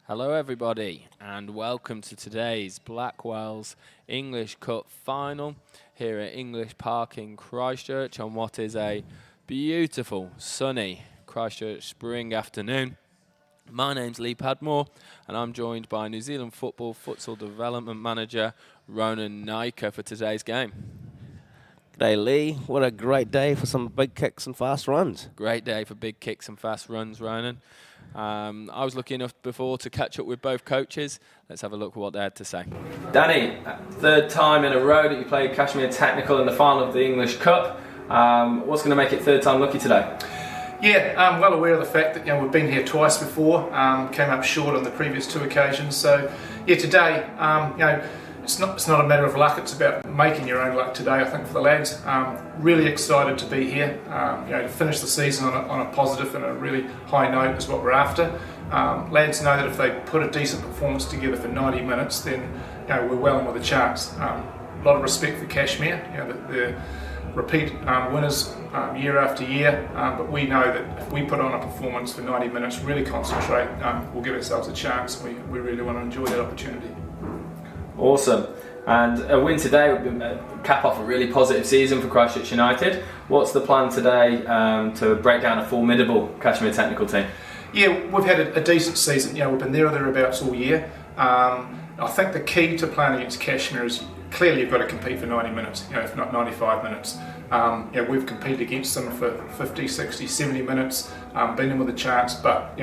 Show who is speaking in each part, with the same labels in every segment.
Speaker 1: Hello everybody and welcome to today's Blackwells English Cup final here at English Park in Christchurch on what is a beautiful sunny Christchurch spring afternoon. My name's Lee Padmore and I'm joined by New Zealand Football Futsal Development Manager Ronan Naika for today's game.
Speaker 2: G'day Lee, what a great day for some big kicks and fast runs.
Speaker 1: Great day for big kicks and fast runs, Ronan. I was lucky enough before to catch up with both coaches. Let's have a look at what they had to say. Danny, third time in a row that you played Cashmere Technical in the final of the English Cup. What's going to make it third time lucky today?
Speaker 3: Yeah, I'm well aware of the fact that we've been here twice before, came up short on the previous two occasions. So yeah, today it's not a matter of luck. It's about making your own luck today. I think for the lads, really excited to be here. To finish the season on a positive and a really high note is what we're after. Lads know that if they put a decent performance together for 90 minutes, then we're well in with a chance. A lot of respect for Cashmere. The repeat winners year after year, but we know that if we put on a performance for 90 minutes, really concentrate, we'll give ourselves a chance. We really want to enjoy that opportunity.
Speaker 1: Awesome. And a win today would cap off a really positive season for Christchurch United. What's the plan today to break down a formidable Cashmere Technical team?
Speaker 3: Yeah, we've had a decent season. We've been there or thereabouts all year. I think the key to playing against Cashmere is clearly you've got to compete for 90 minutes, if not 95 minutes. We've competed against them for 50, 60, 70 minutes, been in with a chance, but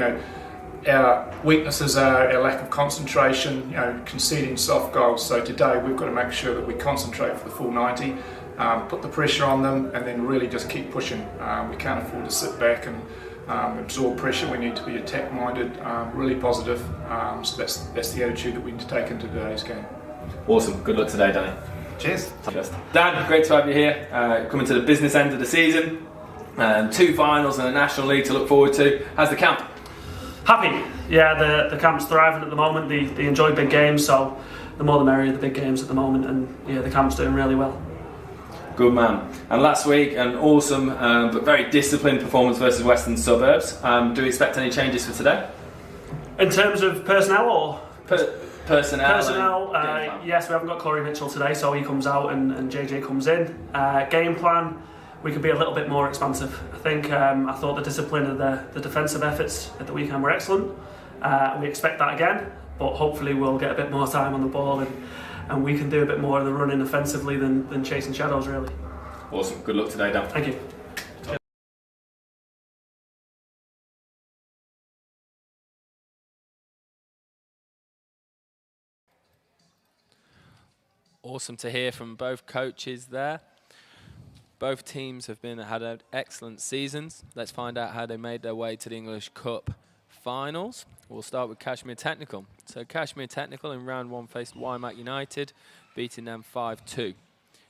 Speaker 3: our weaknesses are our lack of concentration, conceding soft goals. So today we've got to make sure that we concentrate for the full 90, put the pressure on them, and then really just keep pushing. We can't afford to sit back and absorb pressure. We need to be attack-minded, really positive. So that's the attitude that we need to take into today's game.
Speaker 1: Awesome. Good luck today, Danny.
Speaker 3: Cheers.
Speaker 1: Dan, great to have you here. Coming to the business end of the season. 2 finals and a National League to look forward to. How's the camp?
Speaker 4: Happy. Yeah, the camp's thriving at the moment. They enjoy big games, so the more the merrier, the big games at the moment, and yeah, the camp's doing really well.
Speaker 1: Good man. And last week, an awesome but very disciplined performance versus Western Suburbs. Do you expect any changes for today?
Speaker 4: In terms of personnel or?
Speaker 1: Personnel.
Speaker 4: Yes, we haven't got Corey Mitchell today, so he comes out and JJ comes in. Game plan, we could be a little bit more expansive. I think I thought the discipline of the defensive efforts at the weekend were excellent. We expect that again, but hopefully we'll get a bit more time on the ball and we can do a bit more of the running offensively than chasing shadows, really.
Speaker 1: Awesome. Good luck today, Dan.
Speaker 4: Thank you.
Speaker 1: Awesome to hear from both coaches there. Both teams have had excellent seasons. Let's find out how they made their way to the English Cup finals. We'll start with Cashmere Technical. So Cashmere Technical in round 1 faced Waimak United, beating them 5-2.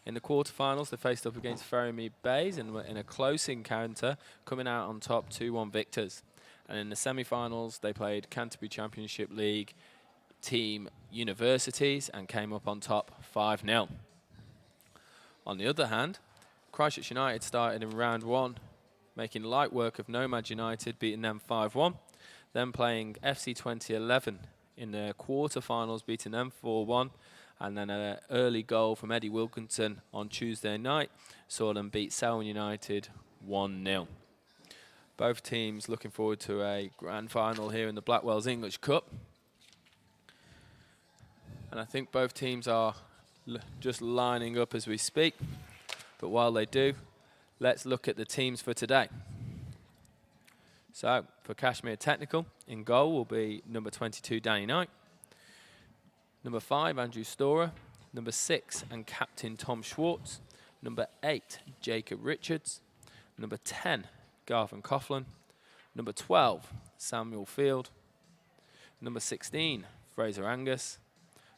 Speaker 1: In the quarterfinals, they faced up against Ferrymead Bays and were in a close encounter, coming out on top 2-1 victors. And in the semi-finals, they played Canterbury Championship League team Universities and came up on top 5-0. On the other hand, Christchurch United started in round 1, making light work of Nomad United, beating them 5-1. Then playing FC 2011 in the quarterfinals, beating them 4-1. And then an early goal from Eddie Wilkinson on Tuesday night saw them beat Selwyn United 1-0. Both teams looking forward to a grand final here in the Blackwells English Cup. And I think both teams are just lining up as we speak. But while they do, let's look at the teams for today. So, for Cashmere Technical, in goal will be number 22, Danny Knight. Number 5, Andrew Storer. Number 6, and captain Tom Schwartz. Number 8, Jacob Richards. Number 10, Garvin Coughlin. Number 12, Samuel Field. Number 16, Fraser Angus.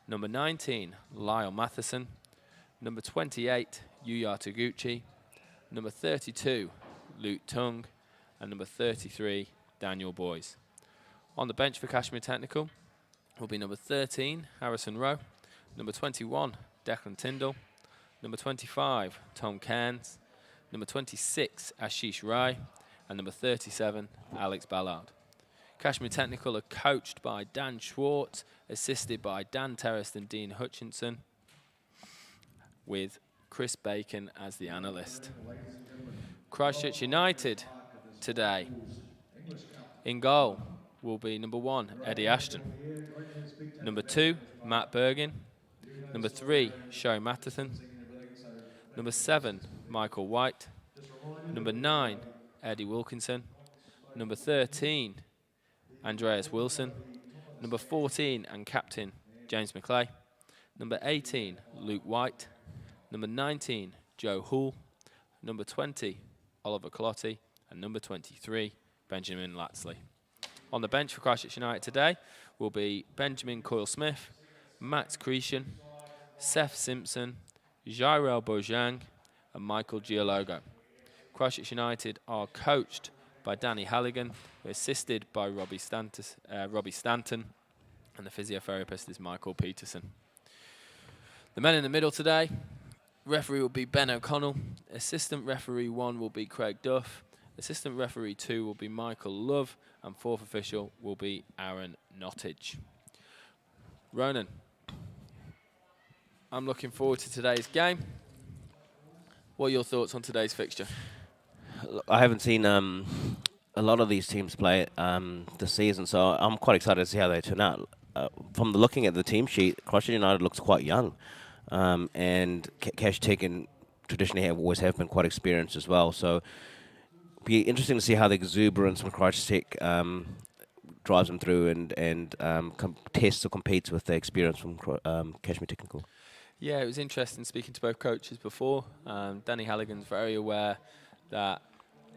Speaker 1: Number 19, Lyle Matheson. Number 28, Yuya Taguchi. Number 32, Luke Tung. And number 33, Daniel Boyes. On the bench for Cashmere Technical will be number 13, Harrison Rowe. Number 21, Declan Tyndall. Number 25, Tom Cairns. Number 26, Ashish Rai. And number 37, Alex Ballard. Cashmere Technical are coached by Dan Schwartz, assisted by Dan Terrest and Dean Hutchinson, with Chris Bacon as the analyst. Christchurch United today. In goal will be number 1, Eddie Ashton. Number 2, Matt Bergin. Number 3, Sho Matheson. Number 7, Michael White. Number 9, Eddie Wilkinson. Number 13, Andreas Wilson. Number 14 and captain, James McClay. Number 18, Luke White. Number 19, Joe Hull. Number 20, Oliver Colotti. And number 23, Benjamin Latsley. On the bench for Christchurch United today will be Benjamin Coyle-Smith, Max Cretion, Seth Simpson, Jairel Bojang, and Michael Giologo. Christchurch United are coached by Danny Halligan, assisted by Robbie Stanton, and the physiotherapist is Michael Peterson. The men in the middle today, referee will be Ben O'Connell, assistant referee 1 will be Craig Duff, assistant referee 2 will be Michael Love, and 4th official will be Aaron Nottage. Ronan, I'm looking forward to today's game. What are your thoughts on today's fixture?
Speaker 2: I haven't seen a lot of these teams play this season, so I'm quite excited to see how they turn out. From looking at the team sheet, Christchurch United looks quite young, and Cash Tech and traditionally always have been quite experienced as well. So be interesting to see how the exuberance from Christchurch Tech drives them through and tests or competes with the experience from Cashmere Technical.
Speaker 1: Yeah, it was interesting speaking to both coaches before. Danny Halligan's very aware that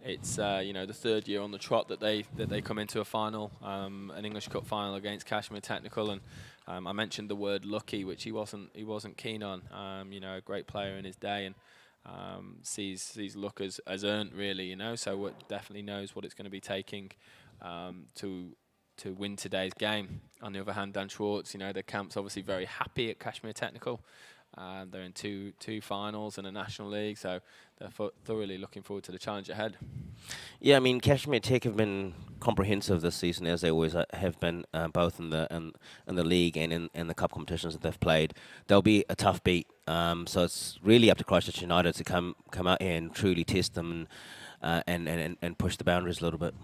Speaker 1: it's the 3rd year on the trot that they come into a final, an English Cup final against Cashmere Technical, and I mentioned the word lucky, which he wasn't keen on. A great player in his day, and sees luck as earned, really. So it definitely knows what it's going to be taking to win today's game. On the other hand, Dan Schwartz, the camp's obviously very happy at Cashmere Technical. They're in two finals and a National League, so they're thoroughly looking forward to the challenge ahead.
Speaker 2: Yeah, I mean, Cashmere Tech have been comprehensive this season, as they always have been, both in the league and in the cup competitions that they've played. They'll be a tough beat, so it's really up to Christchurch United to come out here and truly test them and push the boundaries a little bit.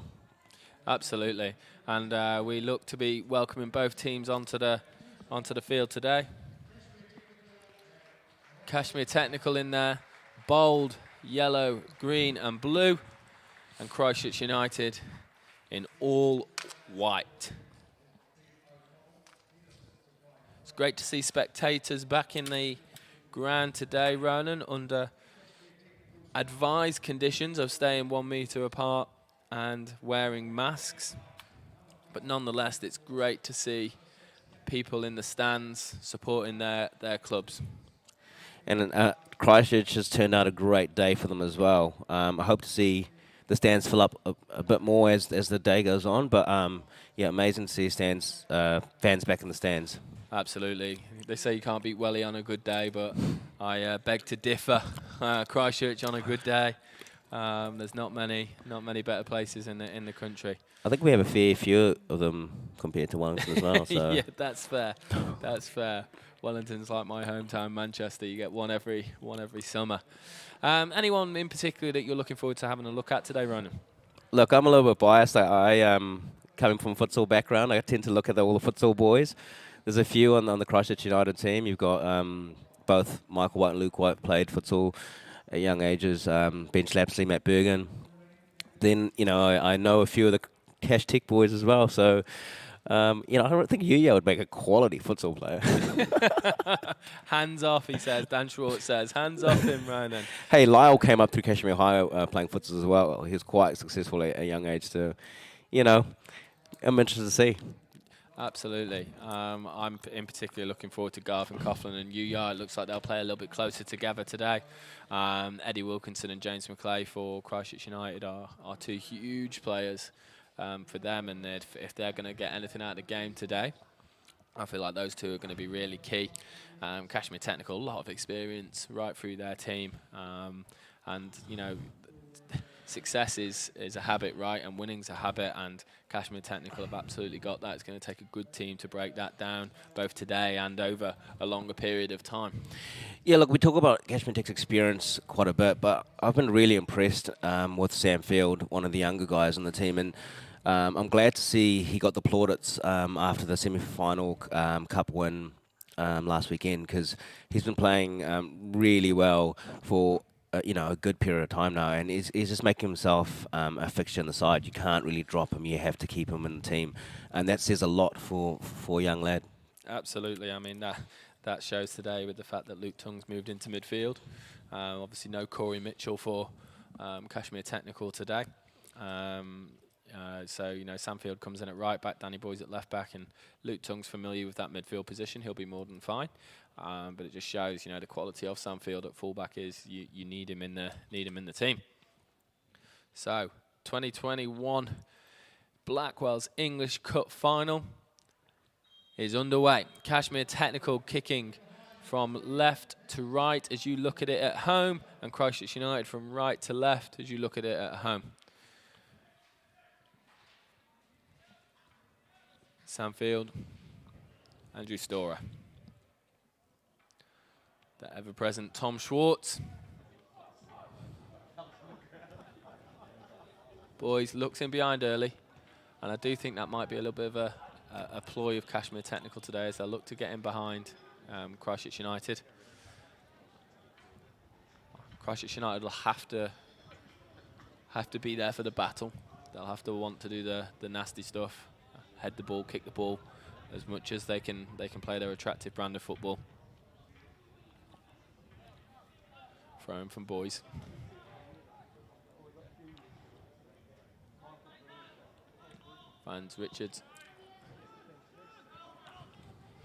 Speaker 1: Absolutely, and we look to be welcoming both teams onto the field today. Cashmere Technical in there, bold, yellow, green and blue, and Christchurch United in all white. It's great to see spectators back in the ground today, Ronan, under advised conditions of staying 1 metre apart and wearing masks. But nonetheless, it's great to see people in the stands supporting their clubs.
Speaker 2: And Christchurch has turned out a great day for them as well. I hope to see the stands fill up a bit more as the day goes on. But yeah, amazing to see fans back in the stands.
Speaker 1: Absolutely. They say you can't beat Welly on a good day, but I beg to differ. Christchurch on a good day. There's not many better places in the country.
Speaker 2: I think we have a fair few of them compared to Wellington as well. So.
Speaker 1: Yeah, that's fair. That's fair. Wellington's like my hometown, Manchester. You get one every summer. Anyone in particular that you're looking forward to having a look at today, Ronan?
Speaker 2: Look, I'm a little bit biased. I coming from a futsal background, I tend to look at all the futsal boys. There's a few on the Christchurch United team. You've got both Michael White and Luke White played futsal at young ages. Ben Schlapsley, Matt Bergen. Then I know a few of the Cash Tech boys as well. So. I don't think Yuya would make a quality futsal player.
Speaker 1: Hands off, he says. Dan Schwartz says. Hands off him, Ronan. Hey,
Speaker 2: Lyle came up through Cashmere High playing futsal as well. He was quite successful at a young age too. I'm interested to see.
Speaker 1: Absolutely. I'm in particular looking forward to Garvin Coughlin and Yuya. It looks like they'll play a little bit closer together today. Eddie Wilkinson and James McClay for Christchurch United are two huge players. For them, and if they're going to get anything out of the game today, I feel like those two are going to be really key. Cashmere Technical, a lot of experience right through their team, and success is a habit, right? And winning's a habit, and Cashmere Technical have absolutely got that. It's going to take a good team to break that down, both today and over a longer period of time.
Speaker 2: Yeah, look, we talk about Cashmere Tech's experience quite a bit, but I've been really impressed with Sam Field, one of the younger guys on the team, and I'm glad to see he got the plaudits after the semi-final cup win last weekend, because he's been playing really well for a good period of time now, and he's just making himself a fixture in the side. You can't really drop him; you have to keep him in the team, and that says a lot for a young lad.
Speaker 1: Absolutely. I mean, that shows today with the fact that Luke Tung's moved into midfield. Obviously, no Corey Mitchell for Cashmere Technical today. So, Sam Field comes in at right back, Danny Boy's at left back, and Luke Tung's familiar with that midfield position. He'll be more than fine. But it just shows, the quality of Sam Field at fullback is you need him in the team. So, 2021 Blackwells English Cup final is underway. Cashmere Technical kicking from left to right as you look at it at home, and Christchurch United from right to left as you look at it at home. Sam Field, Andrew Storer. The ever-present Tom Schwartz. Boys looks in behind early, and I do think that might be a little bit of a ploy of Cashmere Technical today as they look to get in behind Christchurch United. Christchurch United will have to be there for the battle. They'll have to want to do the nasty stuff, head the ball, kick the ball, as much as they can play their attractive brand of football. Throwing from Boys. Finds Richards.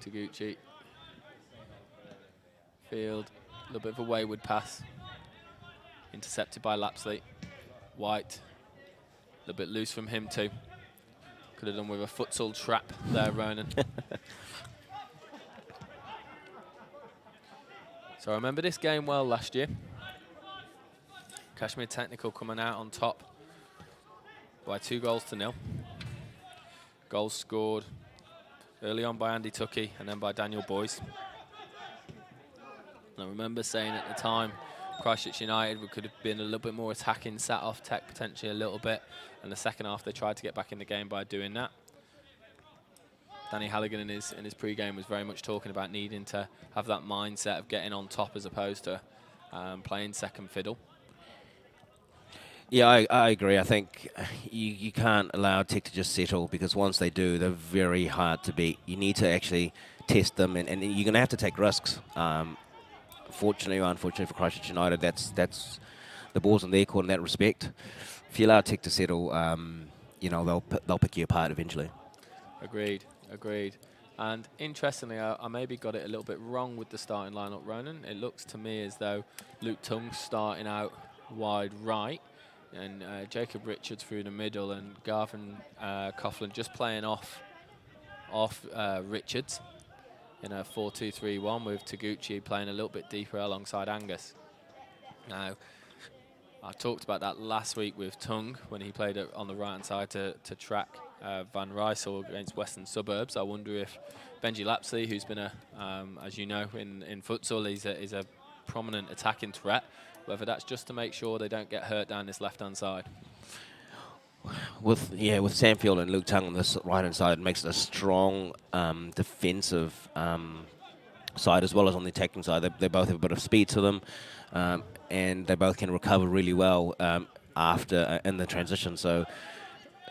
Speaker 1: Taguchi. Field. A little bit of a wayward pass. Intercepted by Lapsley. White. A little bit loose from him too. Could have done with a futsal trap there, Ronan. So I remember this game well last year. Cashmere Technical coming out on top by 2-0. Goals scored early on by Andy Tuckey and then by Daniel Boyce. And I remember saying at the time, Christchurch United could have been a little bit more attacking, sat off Tech potentially a little bit. And the second half, they tried to get back in the game by doing that. Danny Halligan in his pre-game was very much talking about needing to have that mindset of getting on top as opposed to playing second fiddle.
Speaker 2: Yeah, I agree. I think you can't allow Tech to just settle, because once they do, they're very hard to beat. You need to actually test them, and you're going to have to take risks. Fortunately or unfortunately for Christchurch United, that's the ball's in their court in that respect. If you allow Tech to settle, they'll pick you apart eventually.
Speaker 1: Agreed. And interestingly, I maybe got it a little bit wrong with the starting lineup, Ronan. It looks to me as though Luke Tung's starting out wide right, and Jacob Richards through the middle, and Garvin Coughlin just playing off Richards in a 4-2-3-1 with Taguchi playing a little bit deeper alongside Angus. Now, I talked about that last week with Tung when he played on the right-hand side to track Van Rysel against Western Suburbs. I wonder if Benji Lapsley, who's been as you know, in futsal, is a prominent attacking threat, whether that's just to make sure they don't get hurt down this left-hand side.
Speaker 2: With Samfield and Luke Tung on this right-hand side, it makes it a strong defensive side as well as on the attacking side. They both have a bit of speed to them, and they both can recover really well after in the transition. So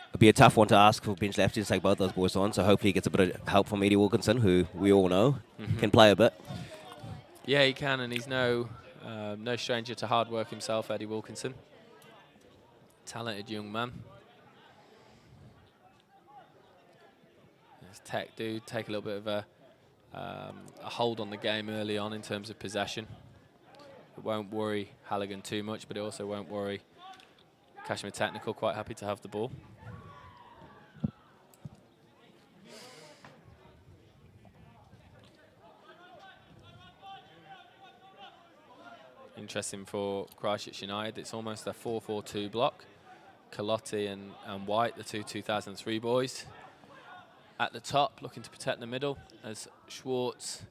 Speaker 2: it'll be a tough one to ask for Benj Lapsley to take both those boys on. So hopefully he gets a bit of help from Eddie Wilkinson, who we all know can play a bit.
Speaker 1: Yeah, he can, and he's no stranger to hard work himself, Eddie Wilkinson. Talented young man. As Tech do take a little bit of a hold on the game early on in terms of possession. It won't worry Halligan too much, but it also won't worry Cashmere Technical, quite happy to have the ball. Interesting for Christchurch United. It's almost a 4-4-2 block. Calotti and White, the two 2003 boys, at the top, looking to protect the middle, as Schwartz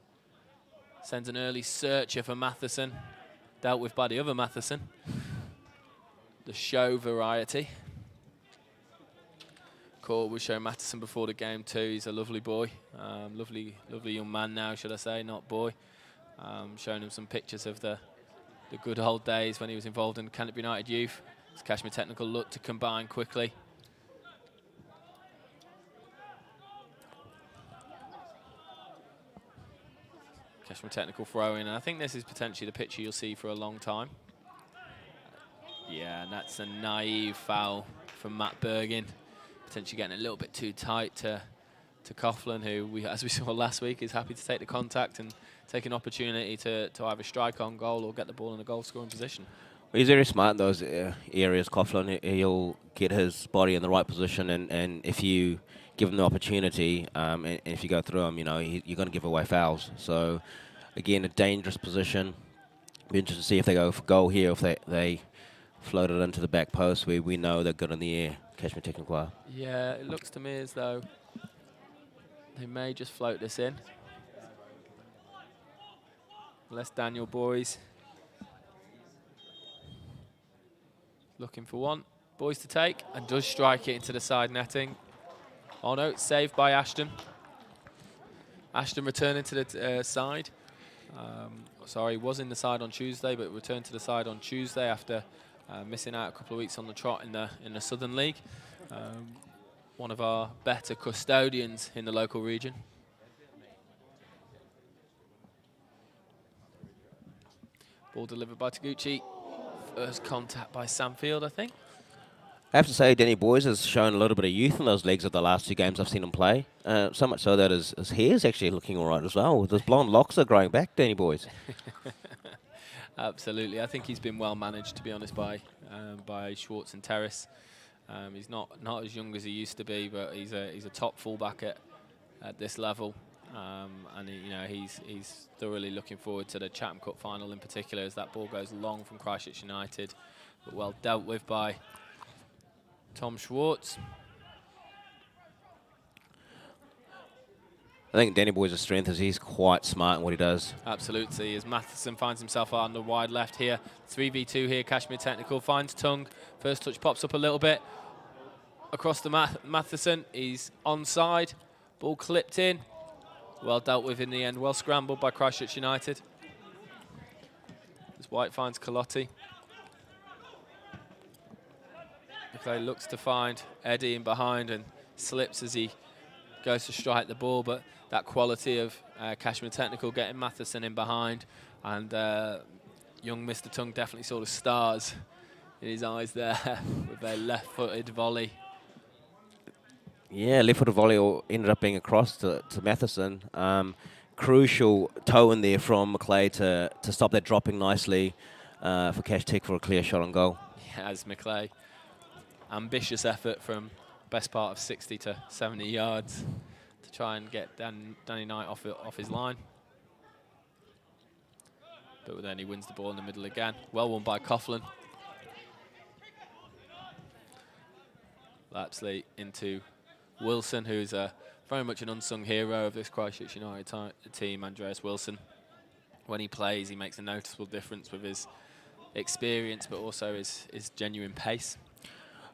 Speaker 1: sends an early searcher for Matheson, dealt with by the other Matheson, the show variety. Cole was showing Matheson before the game too. He's a lovely boy, lovely young man now, should I say, not boy. Showing him some pictures of the good old days when he was involved in Canterbury United youth. As Cashmere Technical look to combine quickly. Cashmere Technical throwing, and I think this is potentially the picture you'll see for a long time. Yeah, and that's a naive foul from Matt Bergin. Potentially getting a little bit too tight to Coughlin, who, as we saw last week, is happy to take the contact and take an opportunity to either strike on goal or get the ball in a goal-scoring position.
Speaker 2: Well, he's very smart in those areas, Coughlin. He'll get his body in the right position, and if you give him the opportunity, and if you go through him, you know, you're going to give away fouls. So, again, a dangerous position. Be interested to see if they go for goal here, if they float it into the back post where we know they're good in the air. Cashmere Technical are.
Speaker 1: Yeah, it looks to me as though they may just float this in. Les Daniel boys looking for one. Boys to take, and does strike it into the side netting. Oh no, it's saved by Ashton. Ashton returning to the side. Sorry, was in the side on Tuesday, but returned to the side on Tuesday after missing out a couple of weeks on the trot in the Southern League. One of our better custodians in the local region. Ball delivered by Taguchi. First contact by Samfield, I think.
Speaker 2: I have to say, Danny Boys has shown a little bit of youth in those legs of the last two games I've seen him play. So much so that his hair's actually looking all right as well. Those blonde locks are growing back, Danny Boys.
Speaker 1: Absolutely. I think he's been well managed, to be honest, by Schwartz and Terrace. He's not as young as he used to be, but he's a top fullback at this level. And he's thoroughly looking forward to the Chatham Cup final in particular, as that ball goes long from Christchurch United, but well dealt with by Tom Schwartz.
Speaker 2: I think Danny Boy's strength is he's quite smart in what he does.
Speaker 1: Absolutely, as Matheson finds himself on the wide left here. 3v2 here, Cashmere Technical finds Tung. First touch pops up a little bit. Across the Matheson, he's onside. Ball clipped in. Well dealt with in the end. Well scrambled by Christchurch United. As White finds Calotti. McLean looks to find Eddie in behind and slips as he goes to strike the ball, but that quality of Cashmere Technical getting Matheson in behind, and young Mr. Tung definitely saw the stars in his eyes there with their left-footed volley.
Speaker 2: Yeah, left-footed volley ended up being across to Matheson. Crucial toe in there from McLean to stop that dropping nicely for Cash Tech for a clear shot on goal.
Speaker 1: Yeah, as McLean. Ambitious effort from best part of 60 to 70 yards to try and get Danny Knight off his line. But then he wins the ball in the middle again. Well won by Coughlin. Lapsley into Wilson, who's very much an unsung hero of this Christchurch United team, Andreas Wilson. When he plays, he makes a noticeable difference with his experience, but also his genuine pace.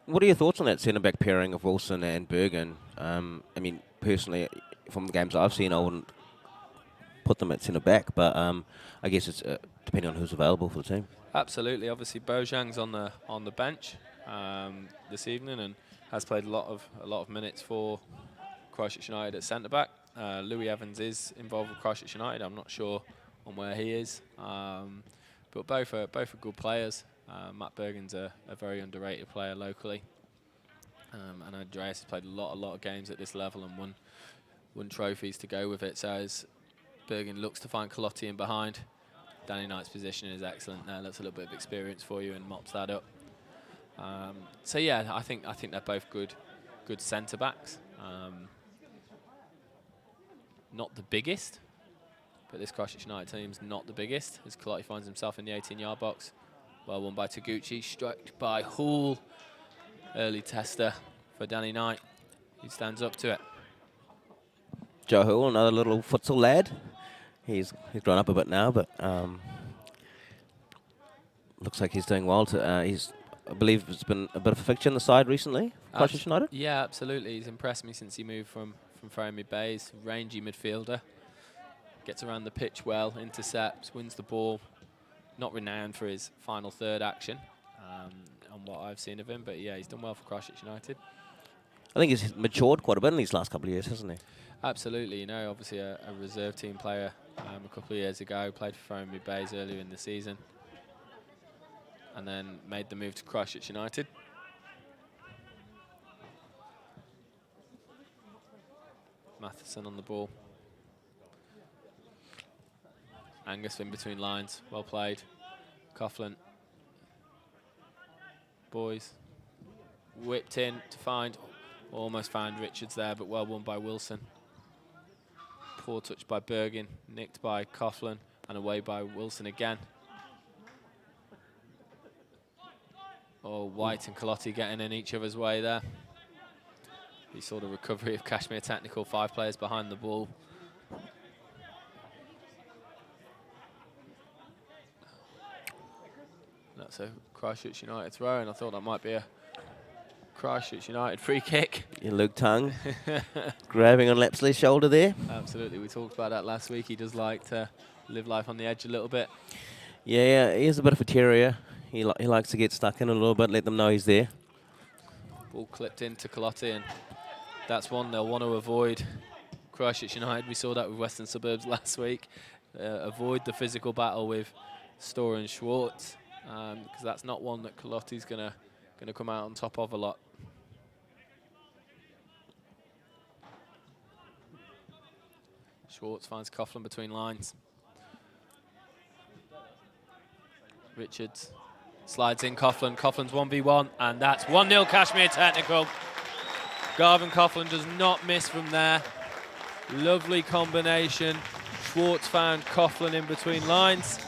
Speaker 2: What are your thoughts on that centre-back pairing of Wilson and Bergen? I mean, personally, from the games I've seen, I wouldn't put them at centre-back, but I guess it's depending on who's available for the team.
Speaker 1: Absolutely. Obviously, Bojang's on the bench this evening and has played a lot of minutes for Christchurch United at centre-back. Louis Evans is involved with Christchurch United. I'm not sure on where he is, but both are good players. Matt Bergen's a very underrated player locally, and Andreas has played a lot of games at this level and won trophies to go with it. So as Bergen looks to find Calotti in behind, Danny Knight's position is excellent there. That's a little bit of experience for you and mops that up. So yeah, I think they're both good centre backs. Not the biggest, But this Christchurch United team's not the biggest, as Colotti finds himself in the 18-yard box. Well won by Taguchi, struck by Hall. Early tester for Danny Knight. He stands up to it.
Speaker 2: Joe Hall, another little futsal lad. He's grown up a bit now, but looks like he's doing well. I believe it's been a bit of a fixture on the side recently, Christchurch United.
Speaker 1: Yeah, absolutely. He's impressed me since he moved from Ferrymead Bays. Rangy midfielder. Gets around the pitch well, intercepts, wins the ball. Not renowned for his final third action on what I've seen of him, but yeah, he's done well for Christchurch United.
Speaker 2: I think he's matured quite a bit in these last couple of years, hasn't he?
Speaker 1: Absolutely, obviously a reserve team player a couple of years ago, played for Ferrymead Bays earlier in the season, and then made the move to Christchurch United. Matheson on the ball. Angus in between lines, well played. Coughlin. Boys. Whipped in to almost found Richards there, but well won by Wilson. Poor touch by Bergin, nicked by Coughlin, and away by Wilson again. White and Colotti getting in each other's way there. You saw the recovery of Cashmere Technical, 5 players behind the ball. That's a Christchurch United throw, and I thought that might be a Christchurch United free kick.
Speaker 2: Luke Tongue grabbing on Lapsley's shoulder there.
Speaker 1: Absolutely, we talked about that last week. He does like to live life on the edge a little bit.
Speaker 2: Yeah, he is a bit of a terrier. He likes to get stuck in a little bit, let them know he's there.
Speaker 1: Ball clipped into Colotti, and that's one they'll want to avoid. Christchurch United, we saw that with Western Suburbs last week. Avoid the physical battle with Storr and Schwartz, because that's not one that Colotti's gonna come out on top of a lot. Schwartz finds Coughlin between lines. Richards slides in Coughlin. Coughlin's 1v1, and that's 1-0 Cashmere Technical. Garvin Coughlin does not miss from there. Lovely combination. Schwartz found Coughlin in between lines.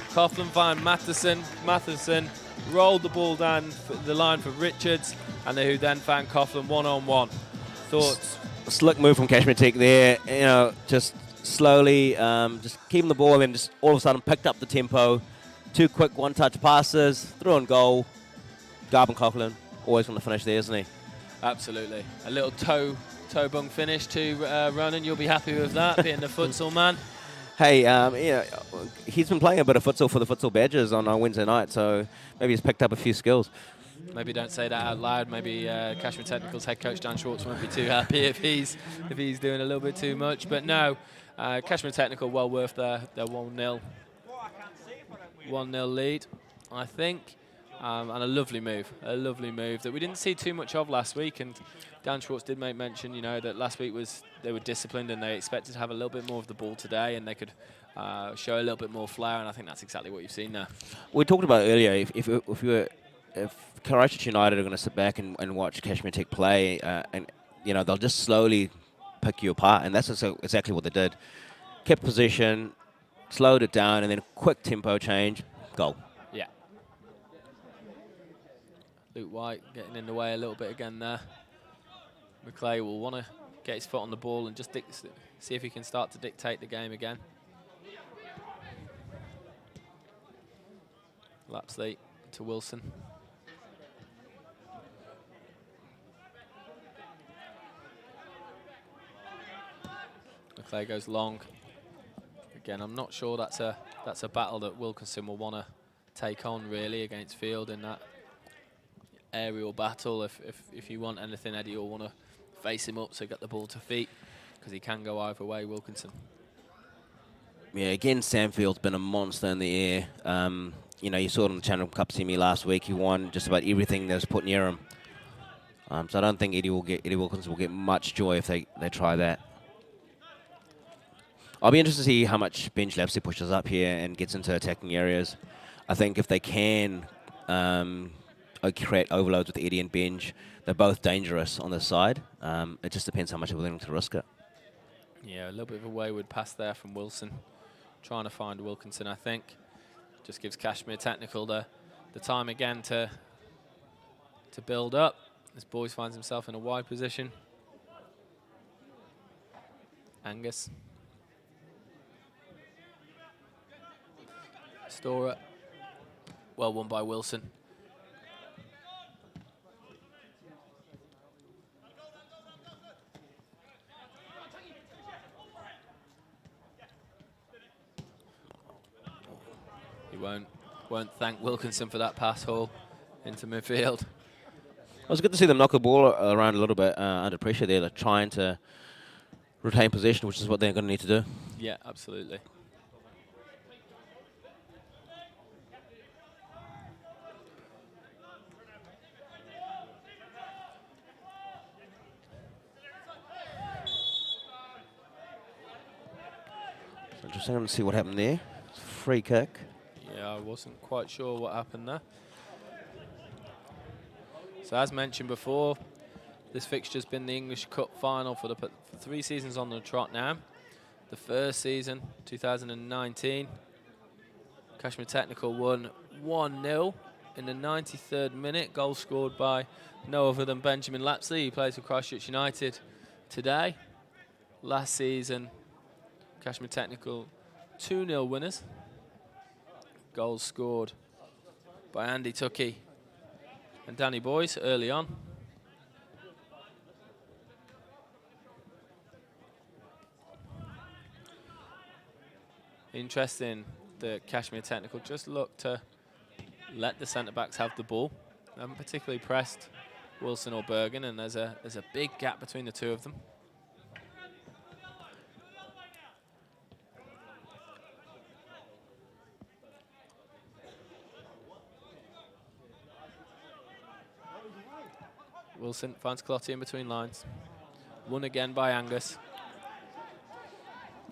Speaker 1: Coughlin found Matheson. Matheson rolled the ball down the line for Richards, and who then found Coughlin one-on-one. Thoughts?
Speaker 2: Slick move from Cashmere Tech there. Just slowly, just keeping the ball, and then just all of a sudden picked up the tempo. 2 quick one-touch passes, through and goal. Garvin Coughlin always going to finish there, isn't he?
Speaker 1: Absolutely. A little toe bung finish to Ronan. You'll be happy with that, being the futsal man.
Speaker 2: Hey, he's been playing a bit of futsal for the Futsal Badgers on Wednesday night, so maybe he's picked up a few skills.
Speaker 1: Maybe don't say that out loud. Maybe Cashmere Technical's head coach Dan Schwartz won't be too happy if he's doing a little bit too much. But no, Cashmere Technical well worth their 1-0 lead, I think. And a lovely move that we didn't see too much of last week. And Dan Schwartz did make mention, that last week they were disciplined and they expected to have a little bit more of the ball today, and they could show a little bit more flair. And I think that's exactly what you've seen there.
Speaker 2: We talked about earlier, if Christchurch United are going to sit back and watch Cashmere Tech play, and they'll just slowly pick you apart, and that's exactly what they did. Kept possession, slowed it down, and then quick tempo change, goal.
Speaker 1: Yeah. Luke White getting in the way a little bit again there. McClay will want to get his foot on the ball and just see if he can start to dictate the game again. Lapsley to Wilson. McClay goes long. Again, I'm not sure that's a battle that Wilkinson will want to take on really against Field in that aerial battle. If you want anything, Eddie will want to face him up so get the ball to feet, because he can go either way, Wilkinson.
Speaker 2: Yeah, again, Samfield's been a monster in the air. You saw it on the Channel Cup semi last week. He won just about everything that was put near him. So I don't think Eddie Wilkinson will get much joy if they try that. I'll be interested to see how much Benj Lapsley pushes up here and gets into attacking areas. I think if they can create overloads with Eddie and Benj, they're both dangerous on this side. It just depends how much they're willing to risk it.
Speaker 1: Yeah, a little bit of a wayward pass there from Wilson. Trying to find Wilkinson, I think. Just gives Cashmere Technical the time again to build up. As Boyce finds himself in a wide position. Angus. Storer. Well won by Wilson. He won't thank Wilkinson for that pass, Hall, into midfield.
Speaker 2: It was good to see them knock the ball around a little bit under pressure there. They're trying to retain possession, which is what they're going to need to do.
Speaker 1: Yeah, absolutely.
Speaker 2: So just going to see what happened there. Free kick.
Speaker 1: Yeah, I wasn't quite sure what happened there. So as mentioned before, this fixture's been the English Cup final for 3 seasons on the trot now. The first season, 2019, Cashmere Technical won 1-0 in the 93rd minute. Goal scored by no other than Benjamin Lapsley. He plays for Christchurch United today. Last season, Cashmere Technical 2-0 winners. Goals scored by Andy Tuckey and Danny Boyce early on. Interesting that Cashmere Technical just look to let the centre-backs have the ball. They haven't particularly pressed Wilson or Bergen, and there's a big gap between the two of them. Wilson finds Clotty in between lines. Won again by Angus.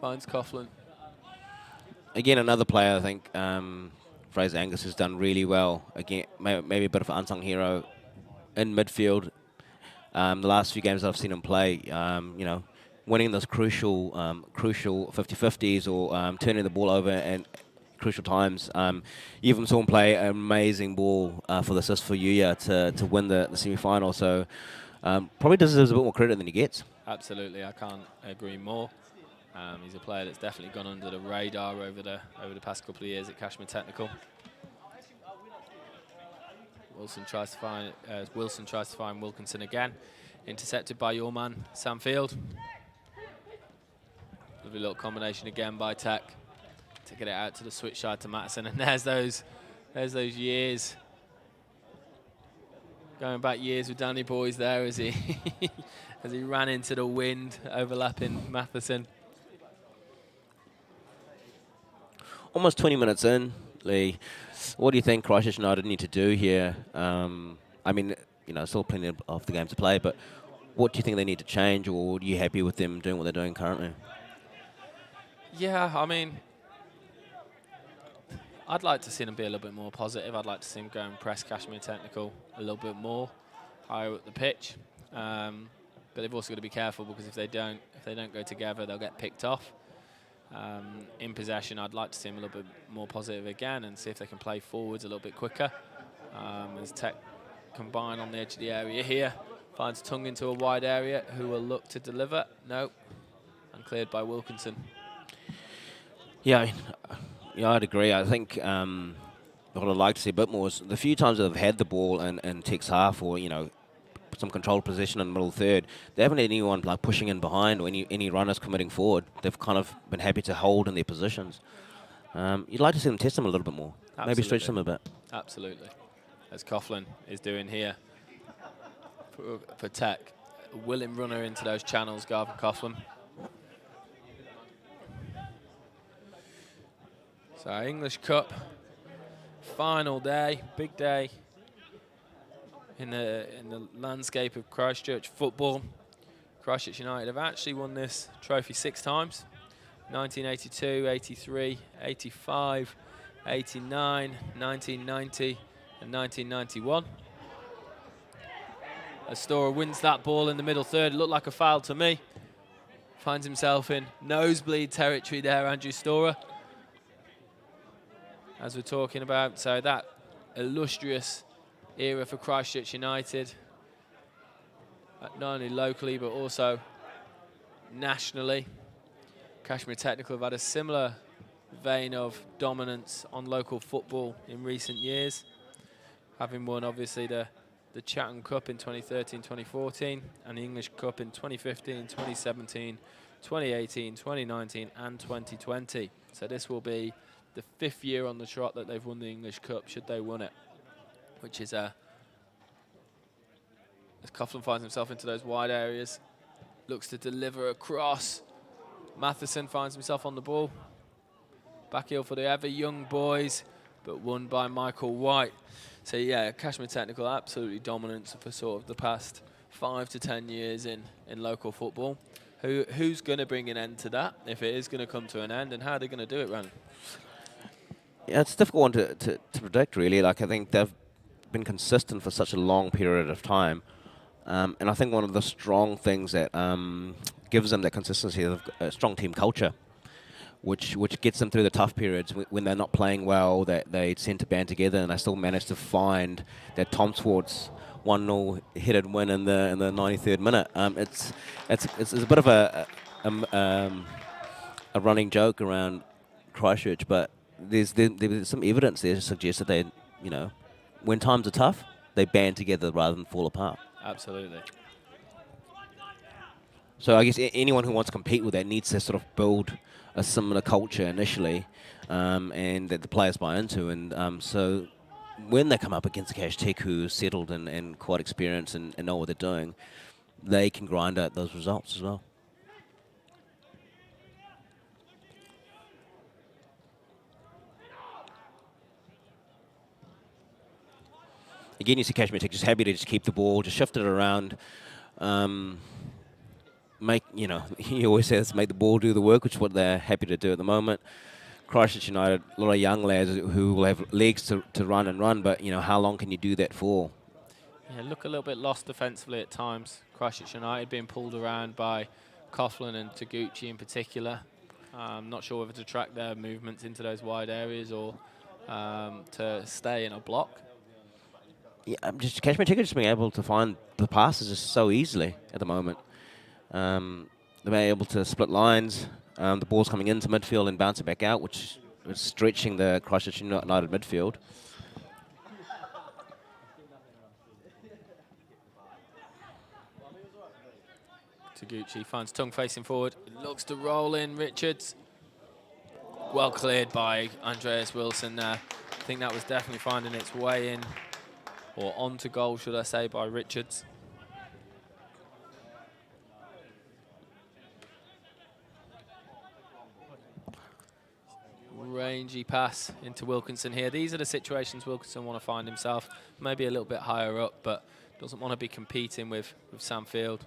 Speaker 1: Finds Coughlin.
Speaker 2: Again, another player, I think, Fraser Angus has done really well. Again, maybe a bit of an unsung hero in midfield. The last few games I've seen him play, you know, winning those crucial 50-50s or turning the ball over at crucial times. You even saw him play an amazing ball for the assist for Yuya to win the semi-final. So probably deserves a bit more credit than he gets.
Speaker 1: Absolutely, I can't agree more. He's a player that's definitely gone under the radar over the past couple of years at Cashmere Technical. Wilson tries to find Wilkinson again, intercepted by your man Sam Field. Lovely little combination again by Tech to get it out to the switch side to Matteson, and there's those years. Going back years with Danny Boyce there as he as he ran into the wind, overlapping Matheson.
Speaker 2: Almost 20 minutes in, Lee. What do you think Christchurch United need to do here? I mean, you know, still plenty of the game to play, but what do you think they need to change, or are you happy with them doing what they're doing currently?
Speaker 1: Yeah, I mean, I'd like to see them be a little bit more positive. I'd like to see them go and press Cashmere Technical a little bit more higher up the pitch. But they've also got to be careful, because if they don't go together, they'll get picked off. In possession, I'd like to see them a little bit more positive again and see if they can play forwards a little bit quicker. As Tech combine on the edge of the area here, finds Tongue into a wide area, who will look to deliver. No, and cleared by Wilkinson.
Speaker 2: Yeah, I'd agree. I think what I'd like to see a bit more is the few times that they've had the ball in Tech's half, or, you know, some controlled position in the middle third, they haven't had anyone like pushing in behind or any runners committing forward. They've kind of been happy to hold in their positions. You'd like to see them test them a little bit more.
Speaker 1: Absolutely.
Speaker 2: Maybe stretch them a bit.
Speaker 1: Absolutely. As Coughlin is doing here for Tech. A willing runner into those channels, Garvin Coughlin. So English Cup, final day, big day in the landscape of Christchurch football. Christchurch United have actually won this trophy 6 times. 1982, 83, 85, 89, 1990 and 1991. As Storer wins that ball in the middle third, it looked like a foul to me. finds himself in nosebleed territory there, Andrew Storer, as we're talking about. So that illustrious era for Christchurch United, not only locally but also nationally. Cashmere Technical have had a similar vein of dominance on local football in recent years, having won obviously the Chatham Cup in 2013-2014 and the English Cup in 2015, 2017, 2018, 2019 and 2020. So this will be the 5th year on the trot that they've won the English Cup, should they win it, which is as Coughlin finds himself into those wide areas, looks to deliver across. Matheson finds himself on the ball. Back heel for the ever young boys, but won by Michael White. So yeah, Cashmere Technical absolutely dominant for sort of the past 5 to 10 years in local football. Who's going to bring an end to that, if it is going to come to an end, and how are they going to do it, Ron?
Speaker 2: Yeah, it's a difficult one to predict, really. Like, I think they've been consistent for such a long period of time. And I think one of the strong things that gives them that consistency is a strong team culture, which gets them through the tough periods when they're not playing well. That they tend to band together, and they still manage to find that Tom Swartz 1-0 headed win in the 93rd minute. It's a bit of a running joke around Christchurch, but there's some evidence there to suggest that they, when times are tough, they band together rather than fall apart.
Speaker 1: Absolutely.
Speaker 2: So I guess anyone who wants to compete with that needs to sort of build a similar culture initially, and that the players buy into. And so when they come up against Cash Tech, who's settled and quite experienced and know what they're doing, they can grind out those results as well. Again, you see Cashmere Tech just happy to just keep the ball, just shift it around. He always says make the ball do the work, which is what they're happy to do at the moment. Christchurch United, a lot of young lads who will have legs to run, but, how long can you do that for?
Speaker 1: Yeah, look a little bit lost defensively at times. Christchurch United being pulled around by Coughlin and Taguchi in particular. Not sure whether to track their movements into those wide areas or to stay in a block.
Speaker 2: Yeah, just Cashmere Tech just being able to find the passes just so easily at the moment. They're able to split lines. The ball's coming into midfield and bouncing back out, which is stretching the Christchurch United midfield.
Speaker 1: Taguchi finds Tongue facing forward. Looks to roll in Richards. Well cleared by Andreas Wilson there. I think that was definitely finding its way in, or onto goal, should I say, by Richards. Rangy pass into Wilkinson here. These are the situations Wilkinson want to find himself. Maybe a little bit higher up, but doesn't want to be competing with Sam Field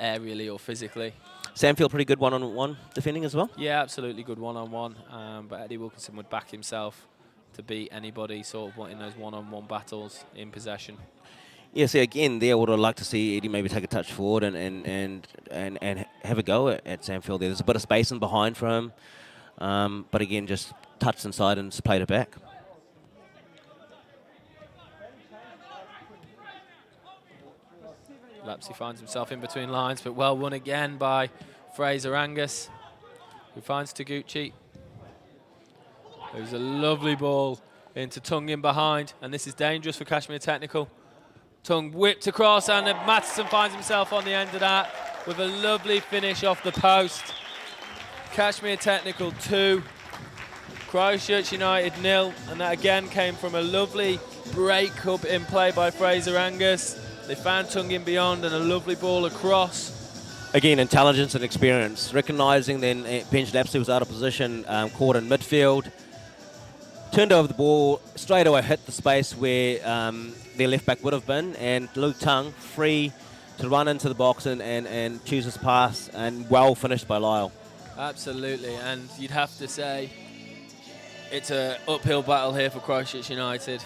Speaker 1: aerially or physically.
Speaker 2: Sam Field pretty good one-on-one defending as well?
Speaker 1: Yeah, absolutely good one-on-one. But Eddie Wilkinson would back himself to beat anybody sort of in those one-on-one battles in possession.
Speaker 2: Yeah, see, again, there I would have liked to see Eddie maybe take a touch forward and have a go at Sam Field there. There's a bit of space in behind for him. But again, just touched inside and just played it back.
Speaker 1: Lapsey finds himself in between lines, but well won again by Fraser Angus, who finds Taguchi. It was a lovely ball into Tongue in behind, and this is dangerous for Cashmere Technical. Tongue whipped across, and Matheson finds himself on the end of that with a lovely finish off the post. Cashmere Technical 2, Christchurch United 0, and that again came from a lovely break-up in play by Fraser Angus. They found Tongue in beyond and a lovely ball across.
Speaker 2: Again, intelligence and experience. Recognising then Benj Lapsley was out of position, caught in midfield. Turned over the ball, straight away hit the space where their left-back would have been, and Luke Tongue free to run into the box and choose his pass, and well finished by Lyle.
Speaker 1: Absolutely, and you'd have to say it's an uphill battle here for Christchurch United.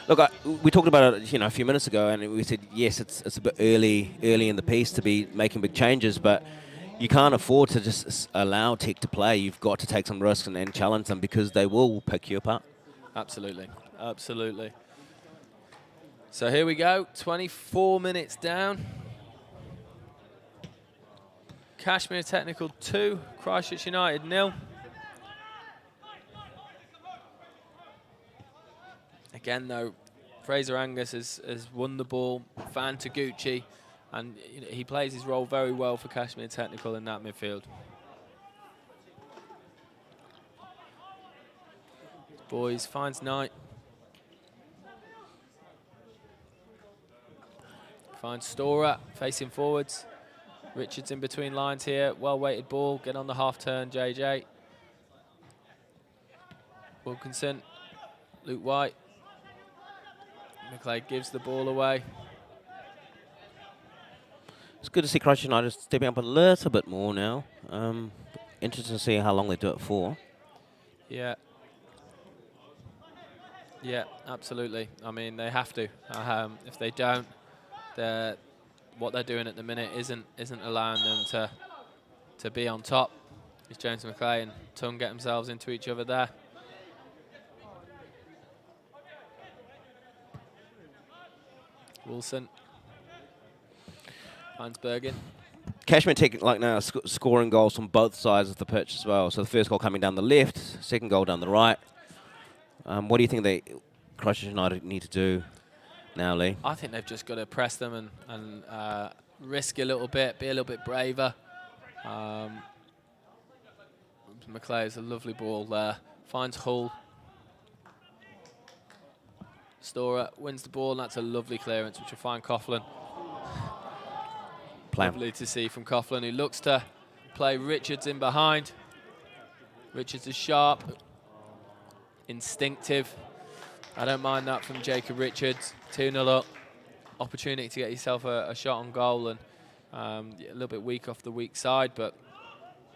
Speaker 2: Look, we talked about it, a few minutes ago, and we said yes, it's a bit early in the piece to be making big changes, but you can't afford to just allow Tech to play. You've got to take some risks and challenge them because they will pick you apart.
Speaker 1: Absolutely, absolutely. So here we go, 24 minutes down. Cashmere Technical 2, Christchurch United 0. Again, though, Fraser Angus has won the ball, Fan Taguchi, and he plays his role very well for Cashmere Technical in that midfield. Boys finds Knight. Finds Storer, facing forwards. Richards in between lines here. Well-weighted ball. Get on the half-turn, JJ. Wilkinson. Luke White. McLeod gives the ball away.
Speaker 2: It's good to see Christchurch United stepping up a little bit more now. Interesting to see how long they do it for.
Speaker 1: Yeah. Yeah, absolutely. I mean, they have to. If they don't, what they're doing at the minute isn't allowing them to be on top. It's James McLeod and Tung get themselves into each other there. Wilson. Bergen.
Speaker 2: Cashmere Tech like now scoring goals from both sides of the pitch as well. So the first goal coming down the left, second goal down the right. What do you think Christchurch United need to do now, Lee?
Speaker 1: I think they've just got to press them and risk a little bit, be a little bit braver. McLeod's a lovely ball there. Finds Hull. Storer wins the ball, and that's a lovely clearance, which will find Coughlin. Lovely to see from Coughlin, who looks to play Richards in behind. Richards is sharp, instinctive. I don't mind that from Jacob Richards. 2-0 up. Opportunity to get yourself a shot on goal, and a little bit weak off the weak side, but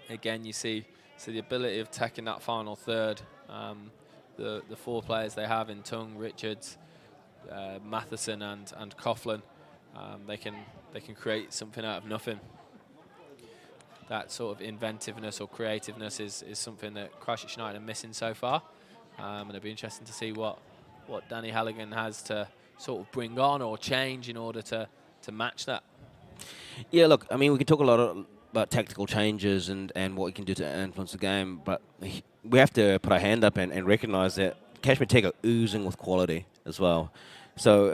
Speaker 1: again, you see the ability of taking that final third. The four players they have in Tung, Richards, Matheson and Coughlin, they can create something out of nothing. That sort of inventiveness or creativeness is something that Christchurch United are missing so far, and it'll be interesting to see what Danny Halligan has to sort of bring on or change in order to match that.
Speaker 2: Yeah, look, I mean, we can talk a lot about tactical changes and what we can do to influence the game, but we have to put our hand up and recognise that Cashmere Tech are oozing with quality as well. So,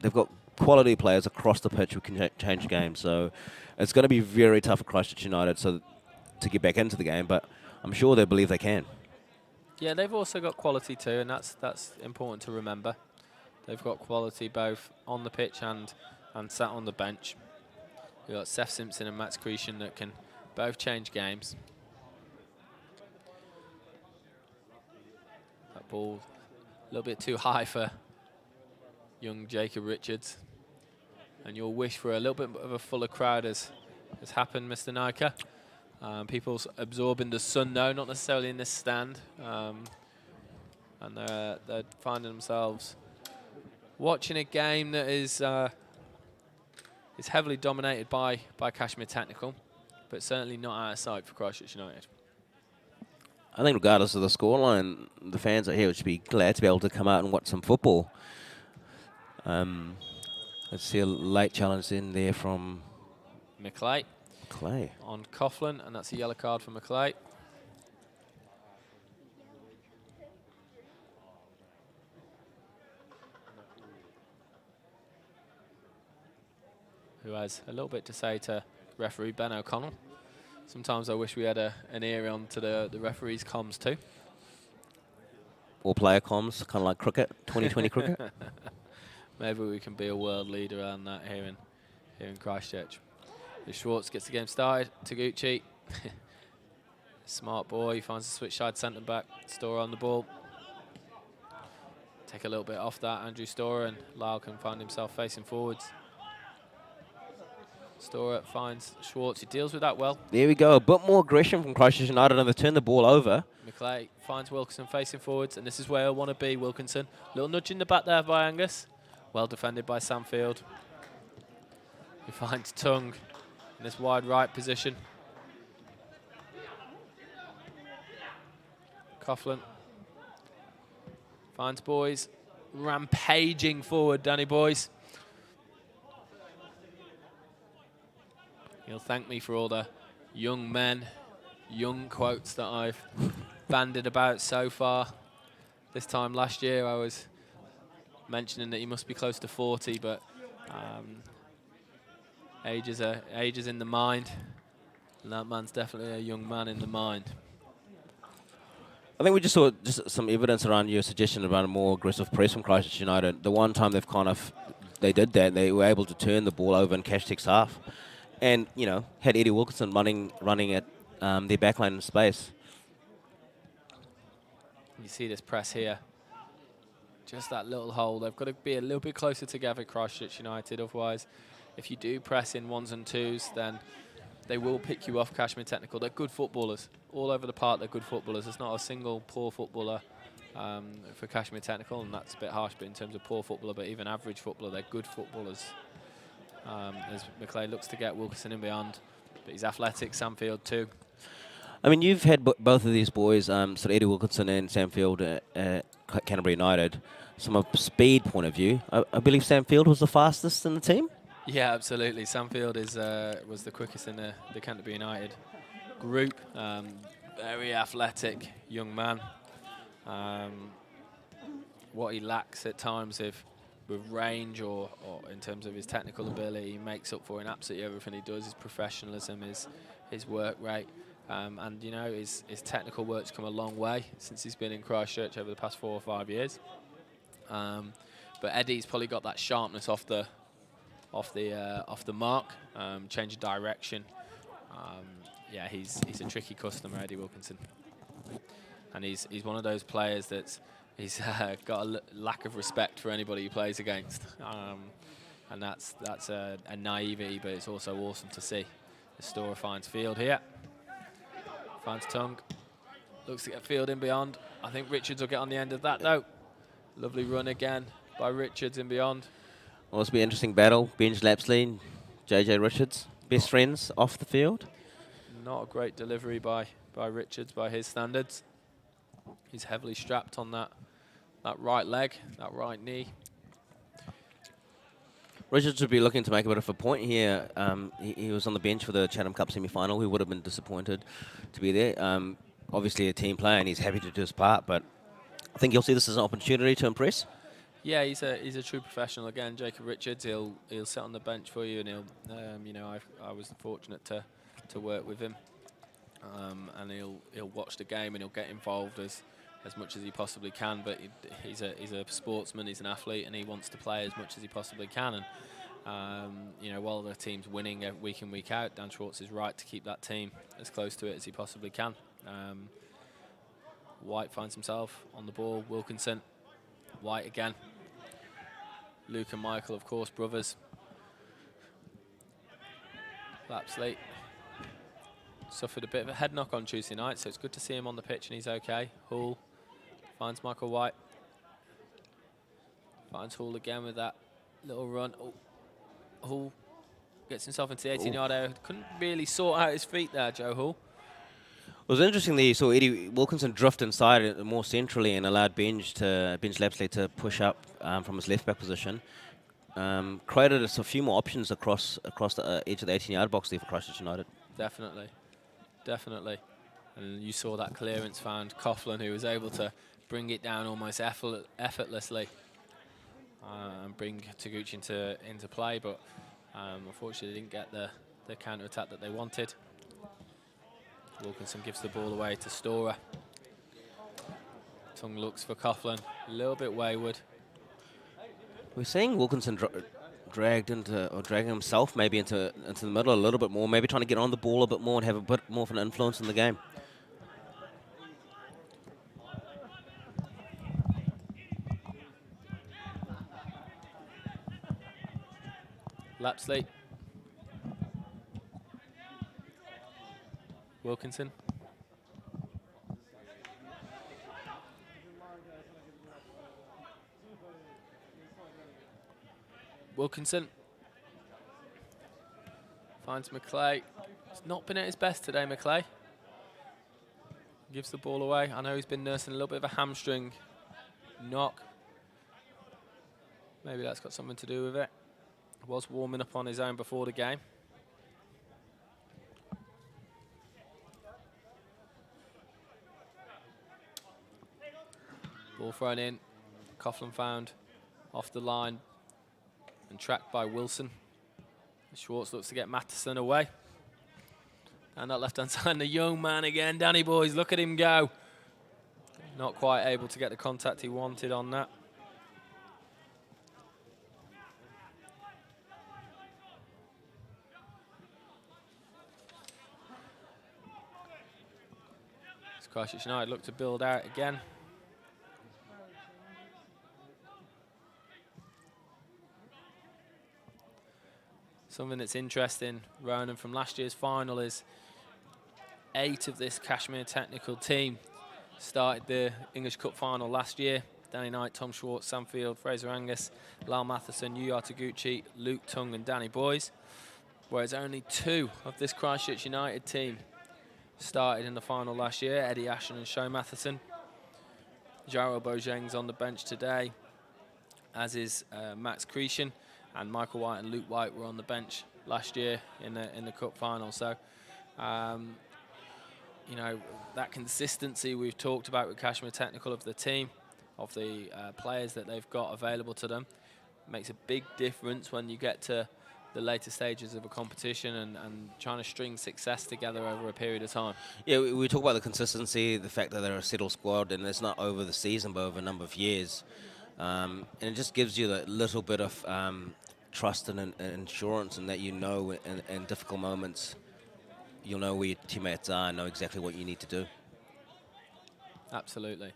Speaker 2: they've got quality players across the pitch who can change the game. So it's going to be very tough for Christchurch United to get back into the game, but I'm sure they believe they can.
Speaker 1: Yeah, they've also got quality too, and that's important to remember. They've got quality both on the pitch and sat on the bench. We've got Seth Simpson and Max Cretion that can both change games. That ball a little bit too high for young Jacob Richards. And you'll wish for a little bit of a fuller crowd has happened, Mr. Nika. People's absorbing the sun now, not necessarily in this stand. And they're finding themselves watching a game that is heavily dominated by Cashmere Technical, but certainly not out of sight for Christchurch United.
Speaker 2: I think regardless of the scoreline, the fans out here should be glad to be able to come out and watch some football. Let's see a late challenge in there from
Speaker 1: McLeod on Coughlin, and that's a yellow card for McLeod. Who has a little bit to say to referee Ben O'Connell. Sometimes I wish we had an ear on to the referee's comms too.
Speaker 2: Or player comms, kind of like cricket, 2020 cricket.
Speaker 1: Maybe we can be a world leader on that here in Christchurch. Schwartz gets the game started. Taguchi, smart boy, he finds a switch side centre back. Storer on the ball. Take a little bit off that, Andrew Storer, and Lyle can find himself facing forwards. Storer finds Schwartz, he deals with that well.
Speaker 2: There we go, a bit more aggression from Christchurch United, and they turn the ball over.
Speaker 1: McLeod finds Wilkinson facing forwards, and this is where I want to be, Wilkinson. Little nudge in the back there by Angus. Well defended by Samfield. He finds Tung. in this wide right position. Coughlin finds Boys, rampaging forward, Danny Boys. He'll thank me for all the young men, young quotes that I've bandied about so far. This time last year I was mentioning that he must be close to 40, but age is in the mind, and that man's definitely a young man in the mind.
Speaker 2: I think we just saw some evidence around your suggestion about a more aggressive press from Christchurch United. The one time they did that, they were able to turn the ball over in Cashtek's half, and had Eddie Wilkinson running at their backline in space.
Speaker 1: You see this press here, just that little hole. They've got to be a little bit closer together, Christchurch United. Otherwise, if you do press in ones and twos, then they will pick you off Cashmere Technical. They're good footballers. All over the park, they're good footballers. There's not a single poor footballer for Cashmere Technical, and that's a bit harsh, but in terms of poor footballer, but even average footballer, they're good footballers. As McLeod looks to get Wilkinson in beyond, but he's athletic, Samfield too.
Speaker 2: I mean, you've had both of these boys, sort of Eddie Wilkinson and Sam Field at Canterbury United. From a speed point of view, I believe Sam Field was the fastest in the team?
Speaker 1: Yeah, absolutely. Samfield was the quickest in the Canterbury United group. Very athletic young man. What he lacks at times with range or in terms of his technical ability, he makes up for in absolutely everything he does. His professionalism, his work rate. And his technical work's come a long way since he's been in Christchurch over the past 4 or 5 years. But Eddie's probably got that sharpness off the mark, change of direction. Yeah, he's a tricky customer, Eddie Wilkinson, and he's one of those players he's got a lack of respect for anybody he plays against, and that's a naivety, but it's also awesome to see. The Storer finds Field here. Finds Tongue. Looks to get Field in beyond. I think Richards will get on the end of that, though. Lovely run again by Richards in beyond.
Speaker 2: Well, it's be an interesting battle. Benj Lapsley, JJ Richards, best friends off the field.
Speaker 1: Not a great delivery by Richards by his standards. He's heavily strapped on that right leg, that right knee.
Speaker 2: Richards would be looking to make a bit of a point here. He was on the bench for the Chatham Cup semi-final. He would have been disappointed to be there. Obviously a team player, and he's happy to do his part, but I think you'll see this as an opportunity to impress.
Speaker 1: Yeah, he's a true professional. Again, Jacob Richards, he'll sit on the bench for you, and he'll I was fortunate to work with him, and he'll watch the game and he'll get involved as much as he possibly can. But he's a sportsman, he's an athlete, and he wants to play as much as he possibly can. And while the team's winning week in, week out, Dan Schwartz is right to keep that team as close to it as he possibly can. White finds himself on the ball. Wilkinson, White again. Luke and Michael, of course, brothers. Lapsley suffered a bit of a head knock on Tuesday night, so it's good to see him on the pitch and he's okay. Hull finds Michael White. Finds Hull again with that little run. Oh, Hull gets himself into the 18-yard area. Couldn't really sort out his feet there, Joe Hull.
Speaker 2: It was interesting that you saw Eddie Wilkinson drift inside more centrally and allowed Benj Lapsley to push up from his left-back position. Created us a few more options across the edge of the 18-yard box there for Christchurch United. Definitely.
Speaker 1: And you saw that clearance found Coughlin, who was able to bring it down almost effortlessly and bring Taguchi into play, but unfortunately didn't get the counter-attack that they wanted. Wilkinson gives the ball away to Storer. Tongue looks for Coughlin, a little bit wayward.
Speaker 2: We're seeing Wilkinson dragging himself maybe into the middle a little bit more, maybe trying to get on the ball a bit more and have a bit more of an influence in the game.
Speaker 1: Lapsley. Wilkinson. Finds McClay. He's not been at his best today, McClay. Gives the ball away. I know he's been nursing a little bit of a hamstring knock. Maybe that's got something to do with it. Was warming up on his own before the game. Ball thrown in. Coughlin found off the line and tracked by Wilson. Schwartz looks to get Matheson away. And that left-hand side, the young man again. Danny Boys, look at him go. Not quite able to get the contact he wanted on that. Christchurch United look to build out again. Something that's interesting, Ronan, from last year's final is 8 of this Cashmere technical team started the English Cup final last year. Danny Knight, Tom Schwartz, Sam Field, Fraser Angus, Lyle Matheson, Yuya Taguchi, Luke Tung and Danny Boys. Whereas only 2 of this Christchurch United team started in the final last year, Eddie Ashton and Sho Matheson. Jaro Bojang's on the bench today, as is Max Cretion, and Michael White and Luke White were on the bench last year in the cup final. So, you know, that consistency we've talked about with Cashmere Technical of the team, of the players that they've got available to them, makes a big difference when you get to the later stages of a competition and trying to string success together over a period of time.
Speaker 2: Yeah, we talk about the consistency, the fact that they're a settled squad and it's not over the season but over a number of years. And it just gives you that little bit of trust and insurance, and that you know in difficult moments you'll know where your teammates are and know exactly what you need to do.
Speaker 1: Absolutely.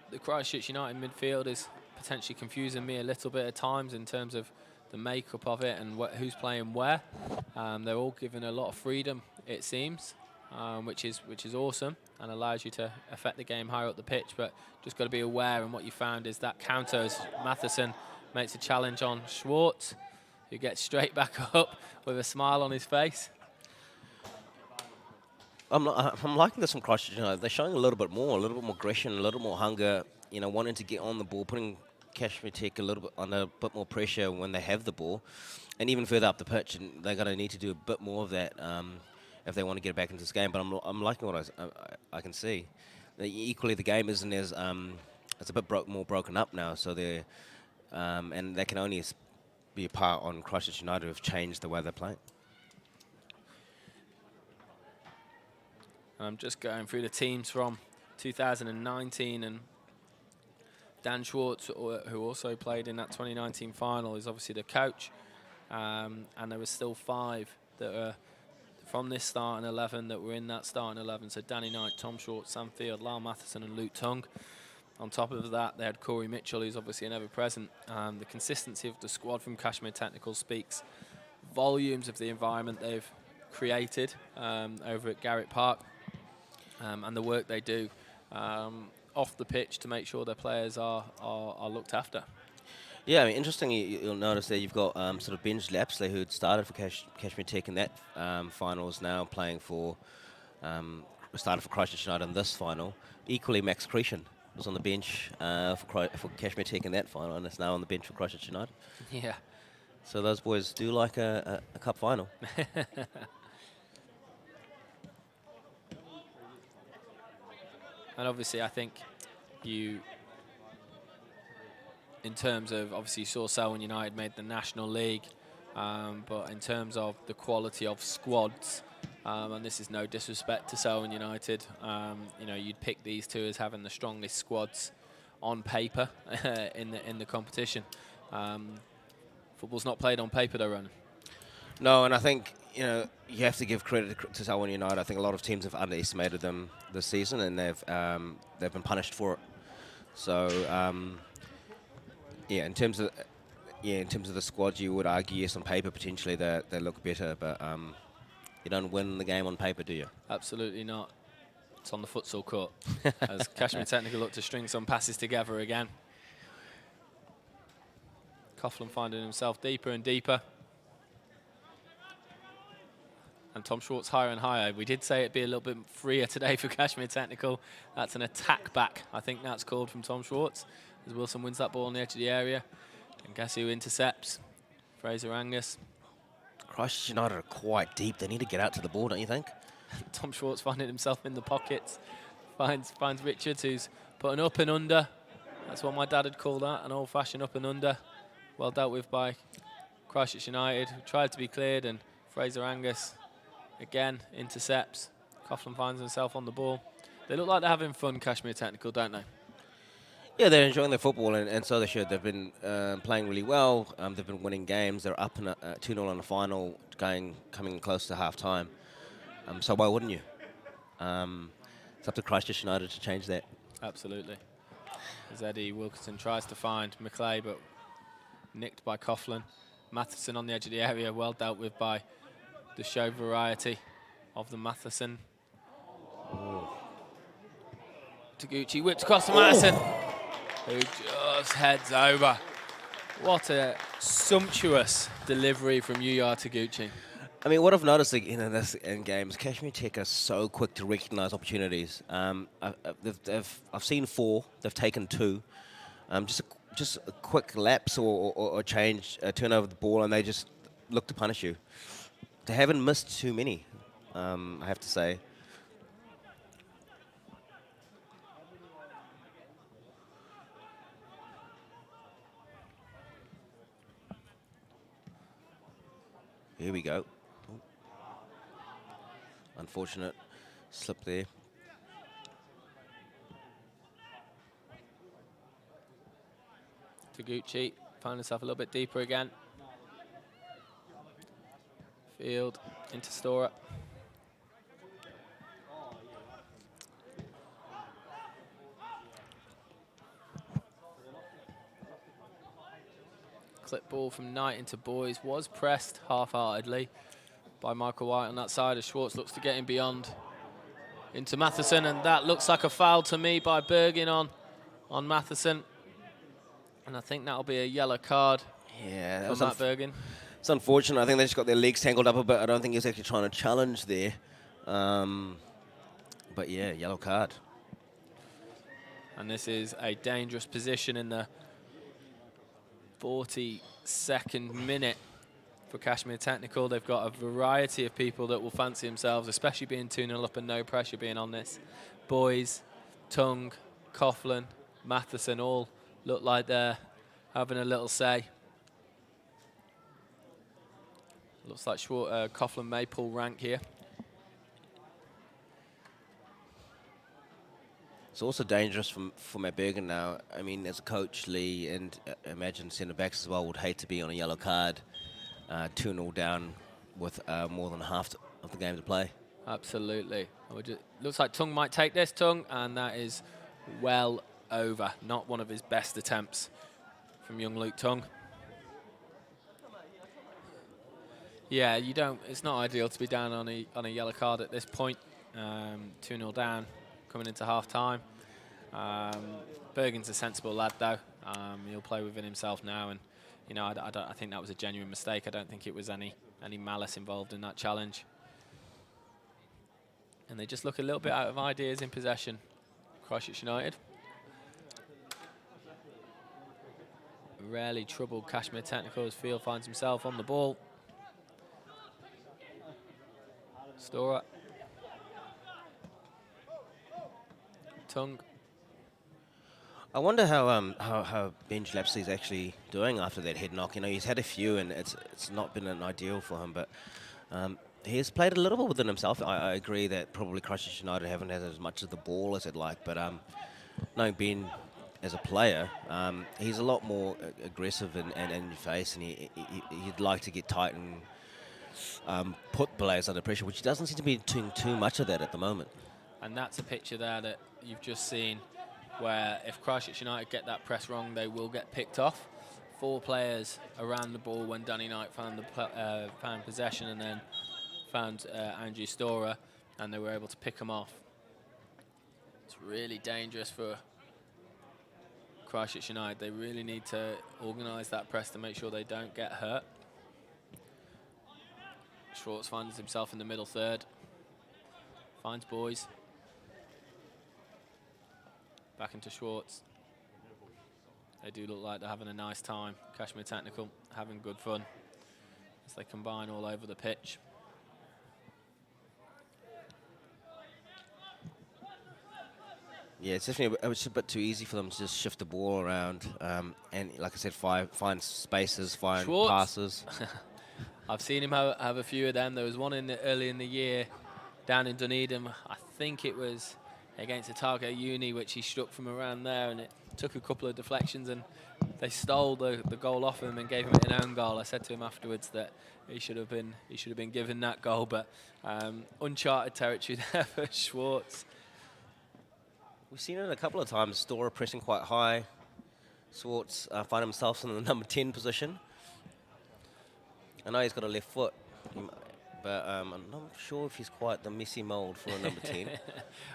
Speaker 1: The Christchurch United midfield is potentially confusing me a little bit at times in terms of the makeup of it and who's playing where. They're all given a lot of freedom, it seems, which is awesome and allows you to affect the game higher up the pitch. But just got to be aware, and what you found is that counter as Matheson makes a challenge on Schwartz, who gets straight back up with a smile on his face.
Speaker 2: I'm liking this from Christchurch United. They're showing a little bit more aggression, a little more hunger, you know, wanting to get on the ball, putting Cashmere Tech a little bit under a bit more pressure when they have the ball, and even further up the pitch. And they're going to need to do a bit more of that if they want to get back into this game. But I'm liking what I can see. Equally, the game isn't as it's a bit more broken up now. So they're and they can only be a part on Christchurch United who've changed the way they're playing.
Speaker 1: I'm just going through the teams from 2019, and Dan Schwartz, who also played in that 2019 final, is obviously the coach. And there were still 5 that were from this starting 11 that were in that starting 11. So Danny Knight, Tom Schwartz, Sam Field, Lyle Matheson and Luke Tung. On top of that, they had Corey Mitchell, who's obviously an ever-present. The consistency of the squad from Cashmere Technical speaks volumes of the environment they've created over at Garrett Park. And the work they do off the pitch to make sure their players are looked after.
Speaker 2: Yeah, I mean, interesting. You'll notice that you've got sort of Benj Lapsley, who'd started for Cashmere Tech in that final, is now playing for started for Christchurch United in this final. Equally, Max Cretion was on the bench for Cashmere Tech in that final, and is now on the bench for Christchurch United.
Speaker 1: Yeah.
Speaker 2: So those boys do like a cup final.
Speaker 1: And obviously, I think in terms of, obviously you saw Selwyn United made the National League, but in terms of the quality of squads, and this is no disrespect to Selwyn United, you know, you'd pick these 2 as having the strongest squads on paper in the competition. Football's not played on paper, though, Ronan.
Speaker 2: No, and I think, you know, you have to give credit to Selwyn United. I think a lot of teams have underestimated them this season, and they've been punished for it. So, yeah, in terms of the squad, you would argue, yes, on paper potentially they look better, but you don't win the game on paper, do you?
Speaker 1: Absolutely not. It's on the futsal court as Cashmere Technical look to string some passes together again. Coughlin finding himself deeper and deeper. And Tom Schwartz higher and higher. We did say it'd be a little bit freer today for Cashmere Technical. That's an attack back, I think that's called, from Tom Schwartz. As Wilson wins that ball on the edge of the area. And guess who intercepts? Fraser Angus.
Speaker 2: Christchurch United are quite deep. They need to get out to the ball, don't you think?
Speaker 1: Tom Schwartz finding himself in the pockets. Finds Richards, who's put an up and under. That's what my dad had called that, an old-fashioned up and under. Well dealt with by Christchurch United, who tried to be cleared, and Fraser Angus again intercepts. Coughlin finds himself on the ball. They look like they're having fun, Cashmere Technical, don't they?
Speaker 2: Yeah, they're enjoying their football, and so they should. They've been playing really well. They've been winning games. They're up in 2-0 in the final, coming close to half-time. So why wouldn't you? It's up to Christchurch United to change that.
Speaker 1: Absolutely. As Eddie Wilkinson tries to find McClay, but nicked by Coughlin. Matheson on the edge of the area, well dealt with by the show variety of the Matheson. Taguchi whips across to Matheson, who just heads over. What a sumptuous delivery from Yuya Taguchi.
Speaker 2: I mean, what I've noticed in games, Cashmere Tech are so quick to recognise opportunities. I've seen 4, they've taken 2. Just a quick lapse or change, turn over the ball, and they just look to punish you. They haven't missed too many, I have to say. Here we go. Unfortunate slip there.
Speaker 1: Taguchi found himself a little bit deeper again. Field into Stora. Clip ball from Knight into Boys was pressed half-heartedly by Michael White on that side as Schwartz looks to get him beyond into Matheson, and that looks like a foul to me by Bergin on Matheson. And I think that'll be a yellow card for Matt Bergin.
Speaker 2: It's unfortunate. I think they just got their legs tangled up a bit. I don't think he's actually trying to challenge there. But yeah, yellow card.
Speaker 1: And this is a dangerous position in the 42nd minute for Cashmere Technical. They've got a variety of people that will fancy themselves, especially being 2-0 up and no pressure being on this. Boys, Tung, Coughlin, Matheson all look like they're having a little say. Looks like Coughlin may pull rank here.
Speaker 2: It's also dangerous for Matt Bergen now. I mean, as a coach, Lee, and imagine centre-backs as well, would hate to be on a yellow card, 2-0 down with more than half of the game to play.
Speaker 1: Absolutely. Looks like Tung might take this, Tung, and that is well over. Not one of his best attempts from young Luke Tung. Yeah, it's not ideal to be down on a yellow card at this point. 2-0 down, coming into half-time. Bergen's a sensible lad, though. He'll play within himself now, and I think that was a genuine mistake. I don't think it was any malice involved in that challenge. And they just look a little bit out of ideas in possession, Christchurch United. Rarely troubled Cashmere Technical as Field finds himself on the ball. Stora. Tung.
Speaker 2: I wonder how Benj Lapsley's actually doing after that head knock. He's had a few, and it's not been an ideal for him, but he's played a little bit within himself. I agree that probably Christchurch United haven't had as much of the ball as they'd like, but knowing Ben as a player, he's a lot more aggressive and in your face, and he'd like to get tight and put players under pressure, which he doesn't seem to be doing too much of that at the moment.
Speaker 1: And that's a picture there that you've just seen, where if Christchurch United get that press wrong, they will get picked off. 4 players around the ball when Danny Knight found possession, and then found Andrew Stora, and they were able to pick him off. It's really dangerous for Christchurch United. They really need to organise that press to make sure they don't get hurt. Schwartz finds himself in the middle third. Finds Boys. Back into Schwartz. They do look like they're having a nice time. Cashmere Technical having good fun as they combine all over the pitch.
Speaker 2: Yeah, it's definitely it's a bit too easy for them to just shift the ball around and, like I said, find spaces, find
Speaker 1: Schwartz.
Speaker 2: passes.
Speaker 1: I've seen him have a few of them. There was one early in the year down in Dunedin. I think it was against Otago Uni, which he struck from around there, and it took a couple of deflections, and they stole the goal off him and gave him an own goal. I said to him afterwards that he should have been given that goal, but uncharted territory there for Schwartz.
Speaker 2: We've seen it a couple of times. Storer pressing quite high. Schwartz find himself in the number 10 position. I know he's got a left foot, but I'm not sure if he's quite the Messi mould for a number 10.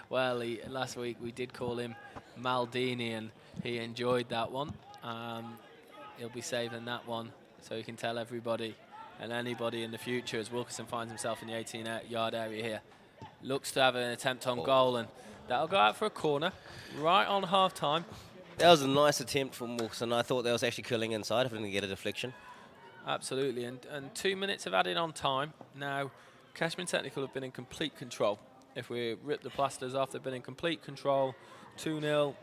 Speaker 1: Well, last week we did call him Maldini, and he enjoyed that one. He'll be saving that one so he can tell everybody and anybody in the future, as Wilkerson finds himself in the 18-yard area here. Looks to have an attempt on goal, and that'll go out for a corner right on half-time.
Speaker 2: That was a nice attempt from Wilson. I thought that was actually curling inside if I didn't get a deflection.
Speaker 1: Absolutely, and 2 minutes have added on time. Now, Cashmere Technical have been in complete control. If we rip the plasters off, they've been in complete control. 2-0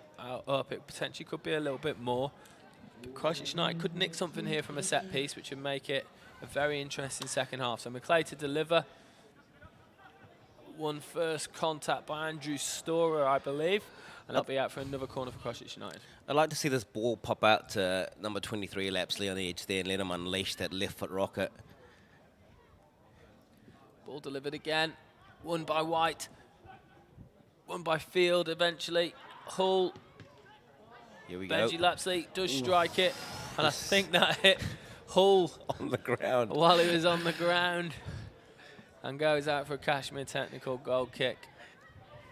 Speaker 1: up, it potentially could be a little bit more. But Christchurch United could nick something here from a set piece, which would make it a very interesting second half. So McClay to deliver. One first contact by Andrew Storer, I believe, and that'll be out for another corner for Christchurch United.
Speaker 2: I'd like to see this ball pop out to number 23, Lapsley, on the edge there, and let him unleash that left foot rocket.
Speaker 1: Ball delivered again. Won by White. Won by Field eventually. Hull.
Speaker 2: Here we go.
Speaker 1: Benji Lapsley does strike it, and I think that hit Hull
Speaker 2: On the ground.
Speaker 1: while he was on the ground, and goes out for a Cashmere Technical goal kick.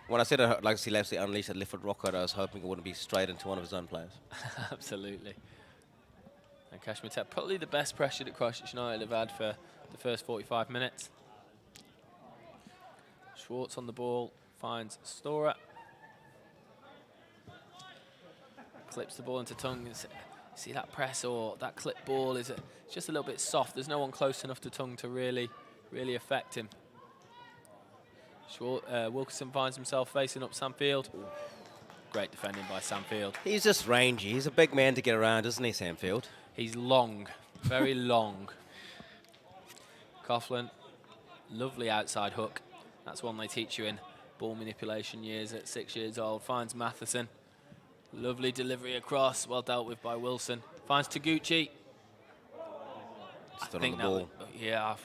Speaker 2: When I said I'd like to see Lapsley unleash that left foot rocket, I was hoping it wouldn't be straight into one of his own players.
Speaker 1: Absolutely. And Cashmere Tech, probably the best pressure that Christchurch United have had for the first 45 minutes. Schwartz on the ball, finds Storer. Clips the ball into Tongue. See that press or that clip ball is it's just a little bit soft. There's no one close enough to Tongue to really affect him. Wilkerson finds himself facing up Sam Field. Great defending by Sam Field.
Speaker 2: He's just rangy. He's a big man to get around, isn't he, Sam Field?
Speaker 1: He's long, very long. Coughlin, lovely outside hook. That's one they teach you in ball manipulation years at 6 years old. Finds Matheson. Lovely delivery across, well dealt with by Wilson. Finds Taguchi.
Speaker 2: Stood on the ball.
Speaker 1: Yeah,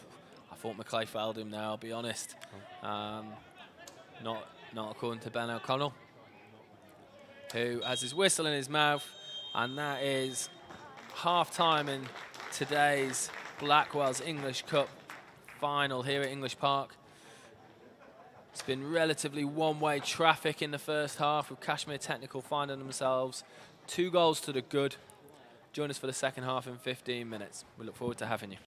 Speaker 1: I thought McClay failed him there, I'll be honest. Not according to Ben O'Connell, who has his whistle in his mouth, and that is half-time in today's Blackwells English Cup final here at English Park. It's been relatively one-way traffic in the first half, with Cashmere Technical finding themselves 2 goals to the good. Join us for the second half in 15 minutes. We look forward to having you.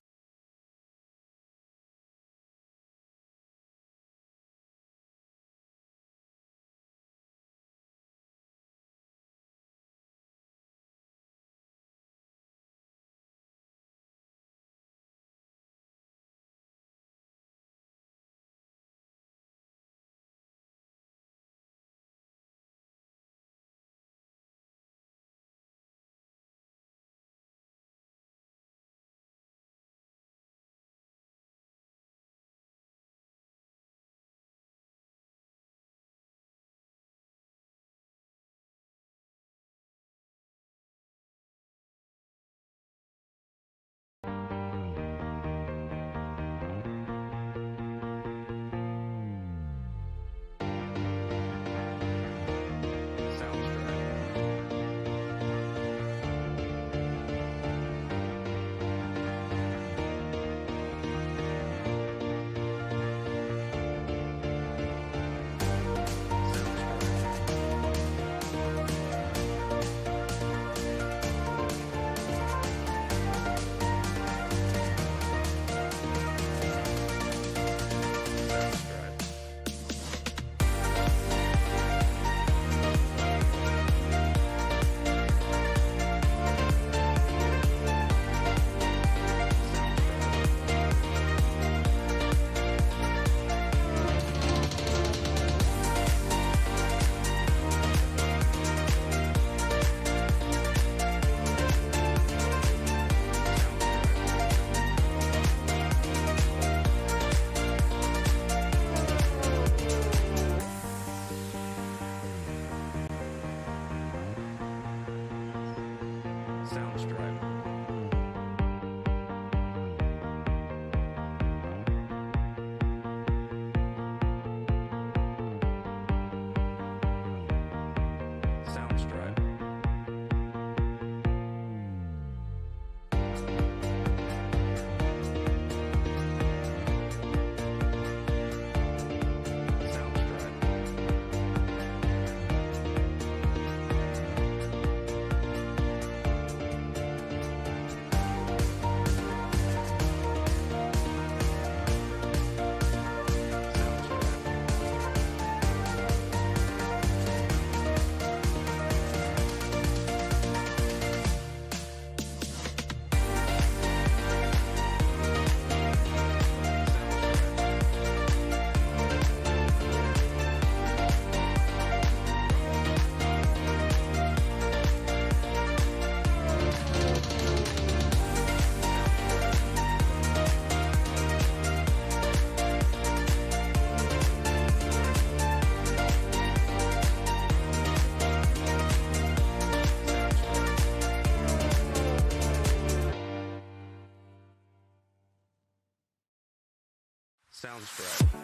Speaker 5: Sounds great.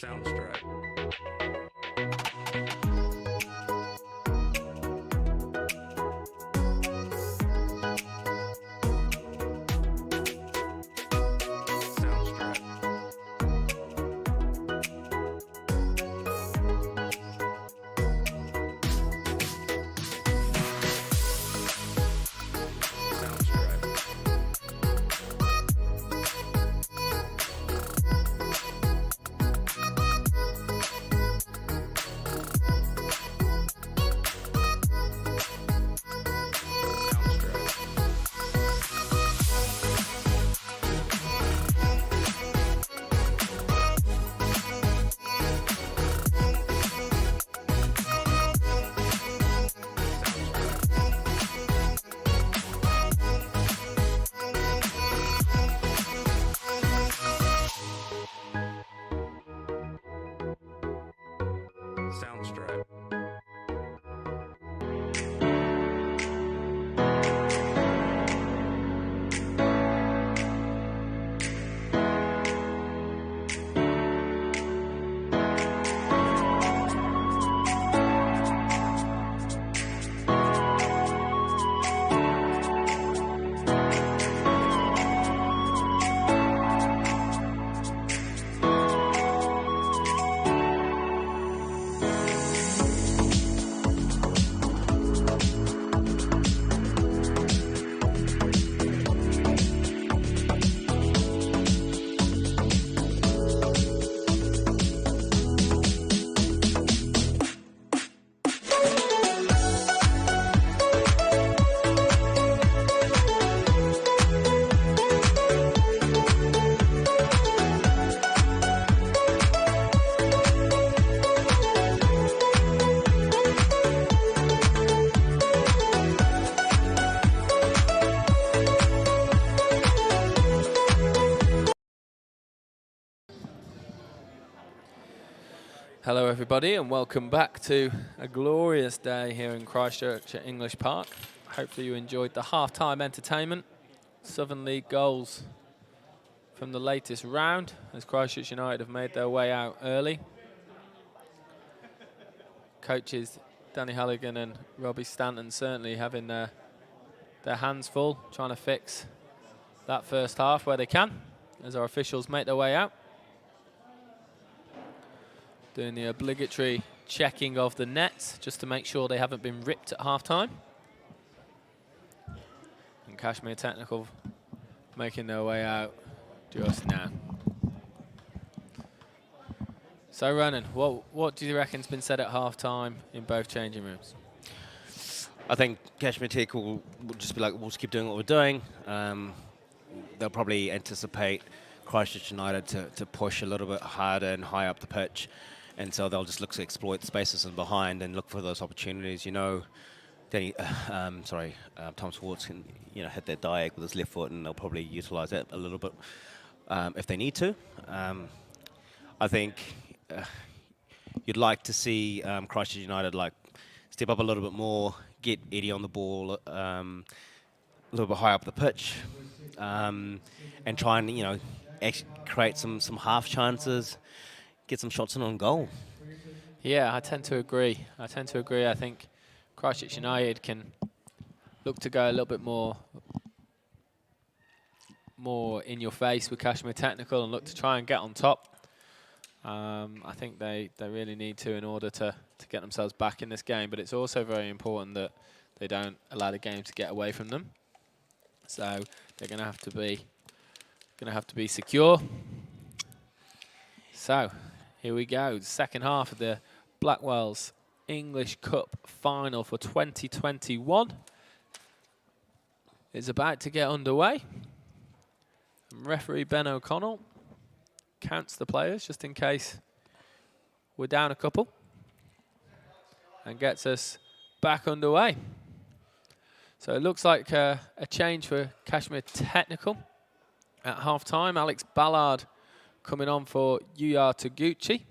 Speaker 5: Soundstripe. Soundstripe.
Speaker 1: Hello everybody and welcome back to a glorious day here in Christchurch at English Park. Hopefully you enjoyed the half-time entertainment. Southern League goals from the latest round as Christchurch United have made their way out early. Coaches Danny Halligan and Robbie Stanton certainly having their hands full trying to fix that first half where they can as our officials make their way out. Doing the obligatory checking of the nets just to make sure they haven't been ripped at half-time. And Cashmere Technical making their way out just now. So Ronan, what do you reckon's been said at half-time in both changing rooms?
Speaker 2: I think Cashmere Tech will just be like, we'll just keep doing what we're doing. They'll probably anticipate Christchurch United to push a little bit harder and high up the pitch. And so they'll just look to exploit spaces in behind and look for those opportunities. You know, Tom Swartz can hit that diag with his left foot, and they'll probably utilise that a little bit if they need to. I think you'd like to see Christchurch United step up a little bit more, get Eddie on the ball a little bit higher up the pitch, and try and actually create some half chances. Get some shots in on goal.
Speaker 1: Yeah, I tend to agree. I think Christchurch United can look to go a little bit more in your face with Cashmere Technical and look to try and get on top. I think they really need to in order to get themselves back in this game. But it's also very important that they don't allow the game to get away from them. So they're going to have to be secure. So here we go, the second half of the Blackwells English Cup final for 2021 is about to get underway. And referee Ben O'Connell counts the players just in case we're down a couple and gets us back underway. So it looks like a change for Cashmere Technical at half-time. Alex Ballard coming on for Yuya Taguchi.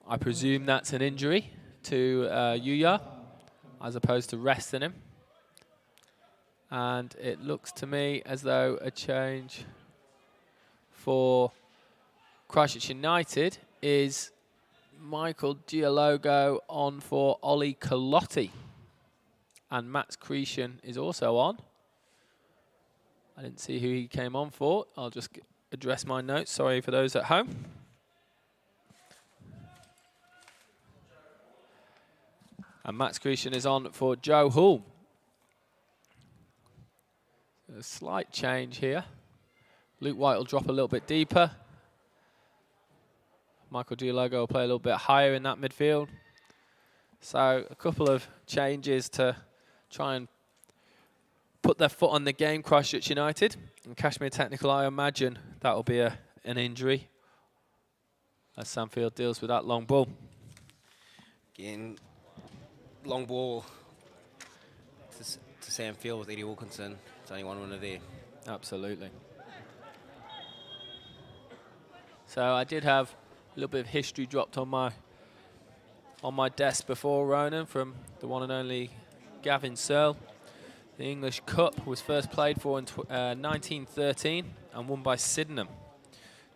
Speaker 1: I presume that's an injury to Yuya as opposed to resting him. And it looks to me as though a change for Christchurch United is Michael Gialogo on for Ollie Calotti. And Max Cretion is also on. I didn't see who he came on for. I'll just address my notes. Sorry for those at home. And Max Cretion is on for Joe Hull. A slight change here. Luke White will drop a little bit deeper. Michael Gialogo will play a little bit higher in that midfield. So a couple of changes to try and put their foot on the game, Christchurch United. And Cashmere Technical, I imagine that will be an injury as Samfield deals with that long ball.
Speaker 2: Again, long ball to Samfield with Eddie Wilkinson. It's only one winner there.
Speaker 1: Absolutely. So I did have a little bit of history dropped on my desk before, Ronan, from the one and only Gavin Searle. The English Cup was first played for in 1913 and won by Sydenham.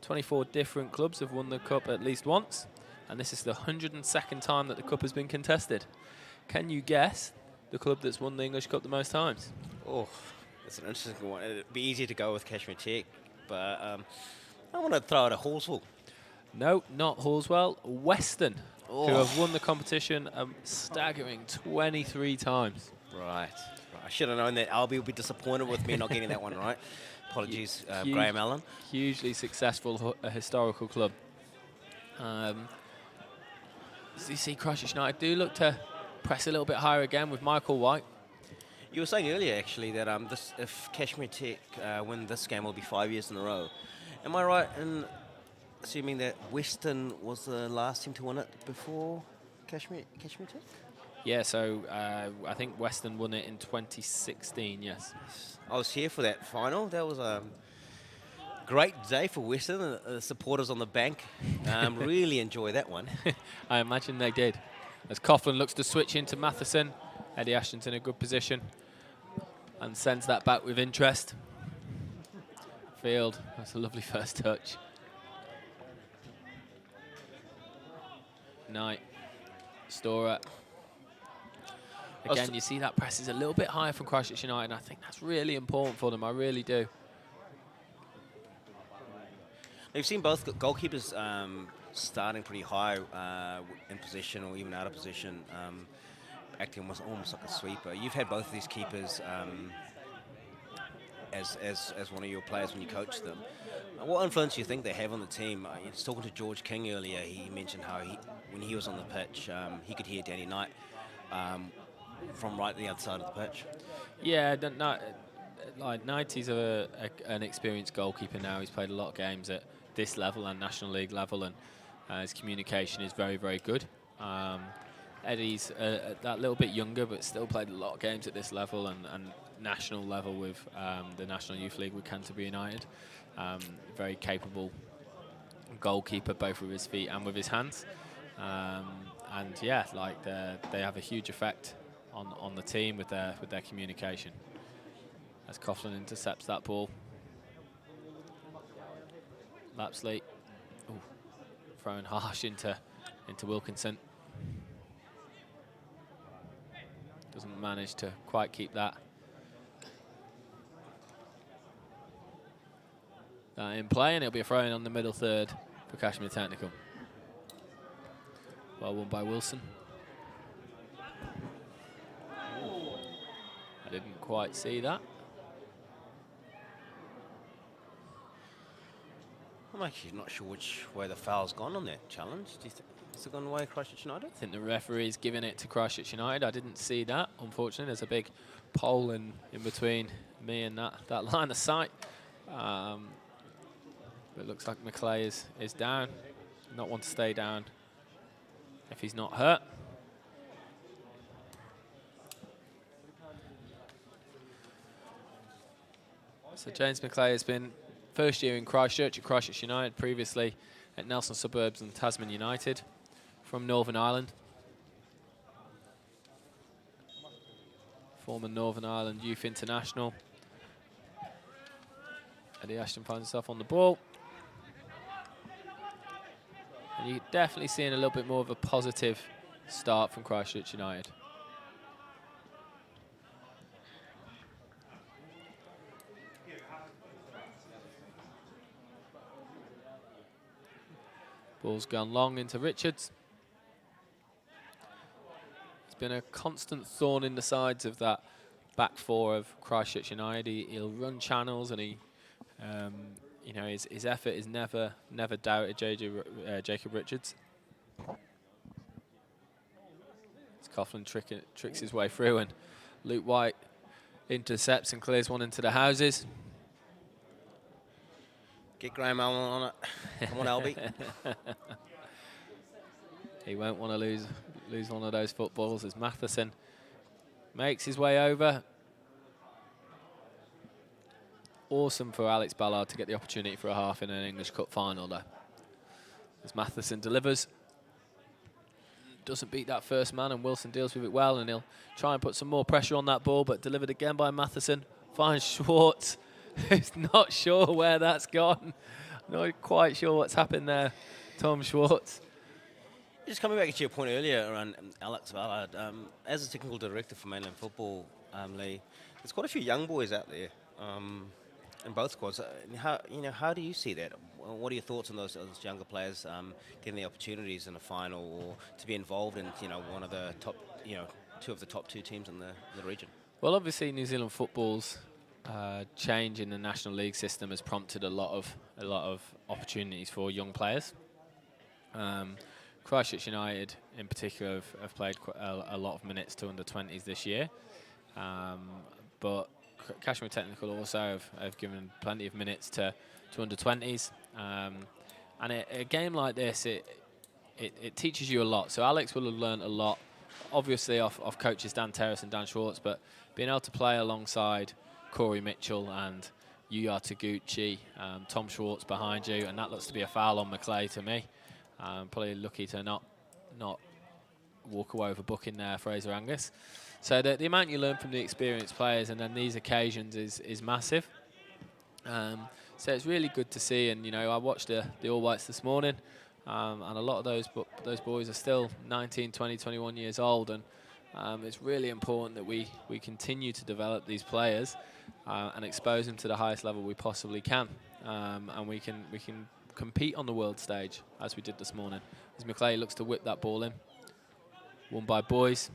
Speaker 1: 24 different clubs have won the Cup at least once, and this is the 102nd time that the Cup has been contested. Can you guess the club that's won the English Cup the most times?
Speaker 2: Oh, that's an interesting one. It'd be easier to go with Cashmere Tech, but I want to throw out a Horsfall.
Speaker 1: No, not Horswell. Western, who have won the competition a staggering 23 times.
Speaker 2: Right. I should have known that. Albi will be disappointed with me not getting that one right. Apologies, Graham Allen.
Speaker 1: Hugely successful historical club. As you see, Christchurch United do look to press a little bit higher again with Michael White.
Speaker 2: You were saying earlier, actually, that if Cashmere Tech win this game, it'll be 5 years in a row. Am I right in assuming that Western was the last team to win it before Cashmere Tech?
Speaker 1: Yeah, so I think Western won it in 2016, yes.
Speaker 2: I was here for that final. That was a great day for Western. The supporters on the bank really enjoyed that one.
Speaker 1: I imagine they did. As Coughlin looks to switch into Matheson, Eddie Ashton's in a good position and sends that back with interest. Field, that's a lovely first touch. Knight, Storer. Again, you see that press is a little bit higher from Christchurch United, and I think that's really important for them. I really do.
Speaker 2: We've seen both goalkeepers starting pretty high in position or even out of position, acting almost like a sweeper. You've had both of these keepers as one of your players when you coach them. What influence do you think they have on the team? I was talking to George King earlier. He mentioned how when he was on the pitch, he could hear Danny Knight from right the other side of the pitch. Yeah,
Speaker 1: like Knight, he's an experienced goalkeeper now. He's played a lot of games at this level and National League level, and his communication is very, very good. Eddie's that little bit younger, but still played a lot of games at this level and national level with the National Youth League with Canterbury United. Very capable goalkeeper, both with his feet and with his hands. And yeah, like they have a huge effect on the team with their communication. As Coughlin intercepts that ball. Lapsley, throwing harsh into Wilkinson. Doesn't manage to quite keep that in play, and it'll be a throw-in on the middle third for Cashmere Technical. Well won by Wilson. I didn't quite see that.
Speaker 2: I'm actually not sure which way the foul's gone on that challenge. Do you think it's gone away Christchurch United?
Speaker 1: I think the referee's giving it to Christchurch United. I didn't see that, unfortunately. There's a big pole in between me and that line of sight. But it looks like McClay is down. Not want to stay down if he's not hurt. So James McClay has been first year in Christchurch at Christchurch United, previously at Nelson Suburbs and Tasman United from Northern Ireland. Former Northern Ireland Youth International. Eddie Ashton finds himself on the ball. And you're definitely seeing a little bit more of a positive start from Christchurch United. Ball's gone long into Richards. It's been a constant thorn in the sides of that back four of Christchurch United. He'll run channels, and he, you know, his effort is never doubted. Jacob Richards. Coughlin tricks his way through, and Luke White intercepts and clears one into the houses.
Speaker 2: Get Graham Allen on it. Come on, Albie.
Speaker 1: He won't want to lose one of those footballs as Matheson makes his way over. Awesome for Alex Ballard to get the opportunity for a half in an English Cup final there. As Matheson delivers. Doesn't beat that first man, and Wilson deals with it well, and he'll try and put some more pressure on that ball, but delivered again by Matheson. Finds Schwartz, who's not sure where that's gone. Not quite sure what's happened there, Tom Schwartz.
Speaker 2: Just coming back to your point earlier around Alex Ballard, as a technical director for Mainland Football, Lee, there's quite a few young boys out there in both squads. How do you see that? What are your thoughts on those younger players getting the opportunities in a final, or to be involved in one of the top, two of the top 2 teams in the region? Well,
Speaker 1: obviously New Zealand football's change in the National League system has prompted a lot of opportunities for young players. Christchurch United, in particular, have played quite a lot of minutes to under-20s this year, but Cashmere Technical also have given plenty of minutes to under-20s, and a game like this, it teaches you a lot. So Alex will have learned a lot, obviously off coaches Dan Terrace and Dan Schwartz, but being able to play alongside Corey Mitchell and Yuya Taguchi, Tom Schwartz behind you, and that looks to be a foul on McClay to me. Probably lucky to not walk away with a booking there, Fraser Angus. So the amount you learn from the experienced players, and then these occasions, is massive. So it's really good to see. And I watched the All Whites this morning, and a lot of those boys are still 19, 20, 21 years old, and it's really important that we continue to develop these players and expose them to the highest level we possibly can, and we can compete on the world stage as we did this morning. As McClay looks to whip that ball in, won by boys.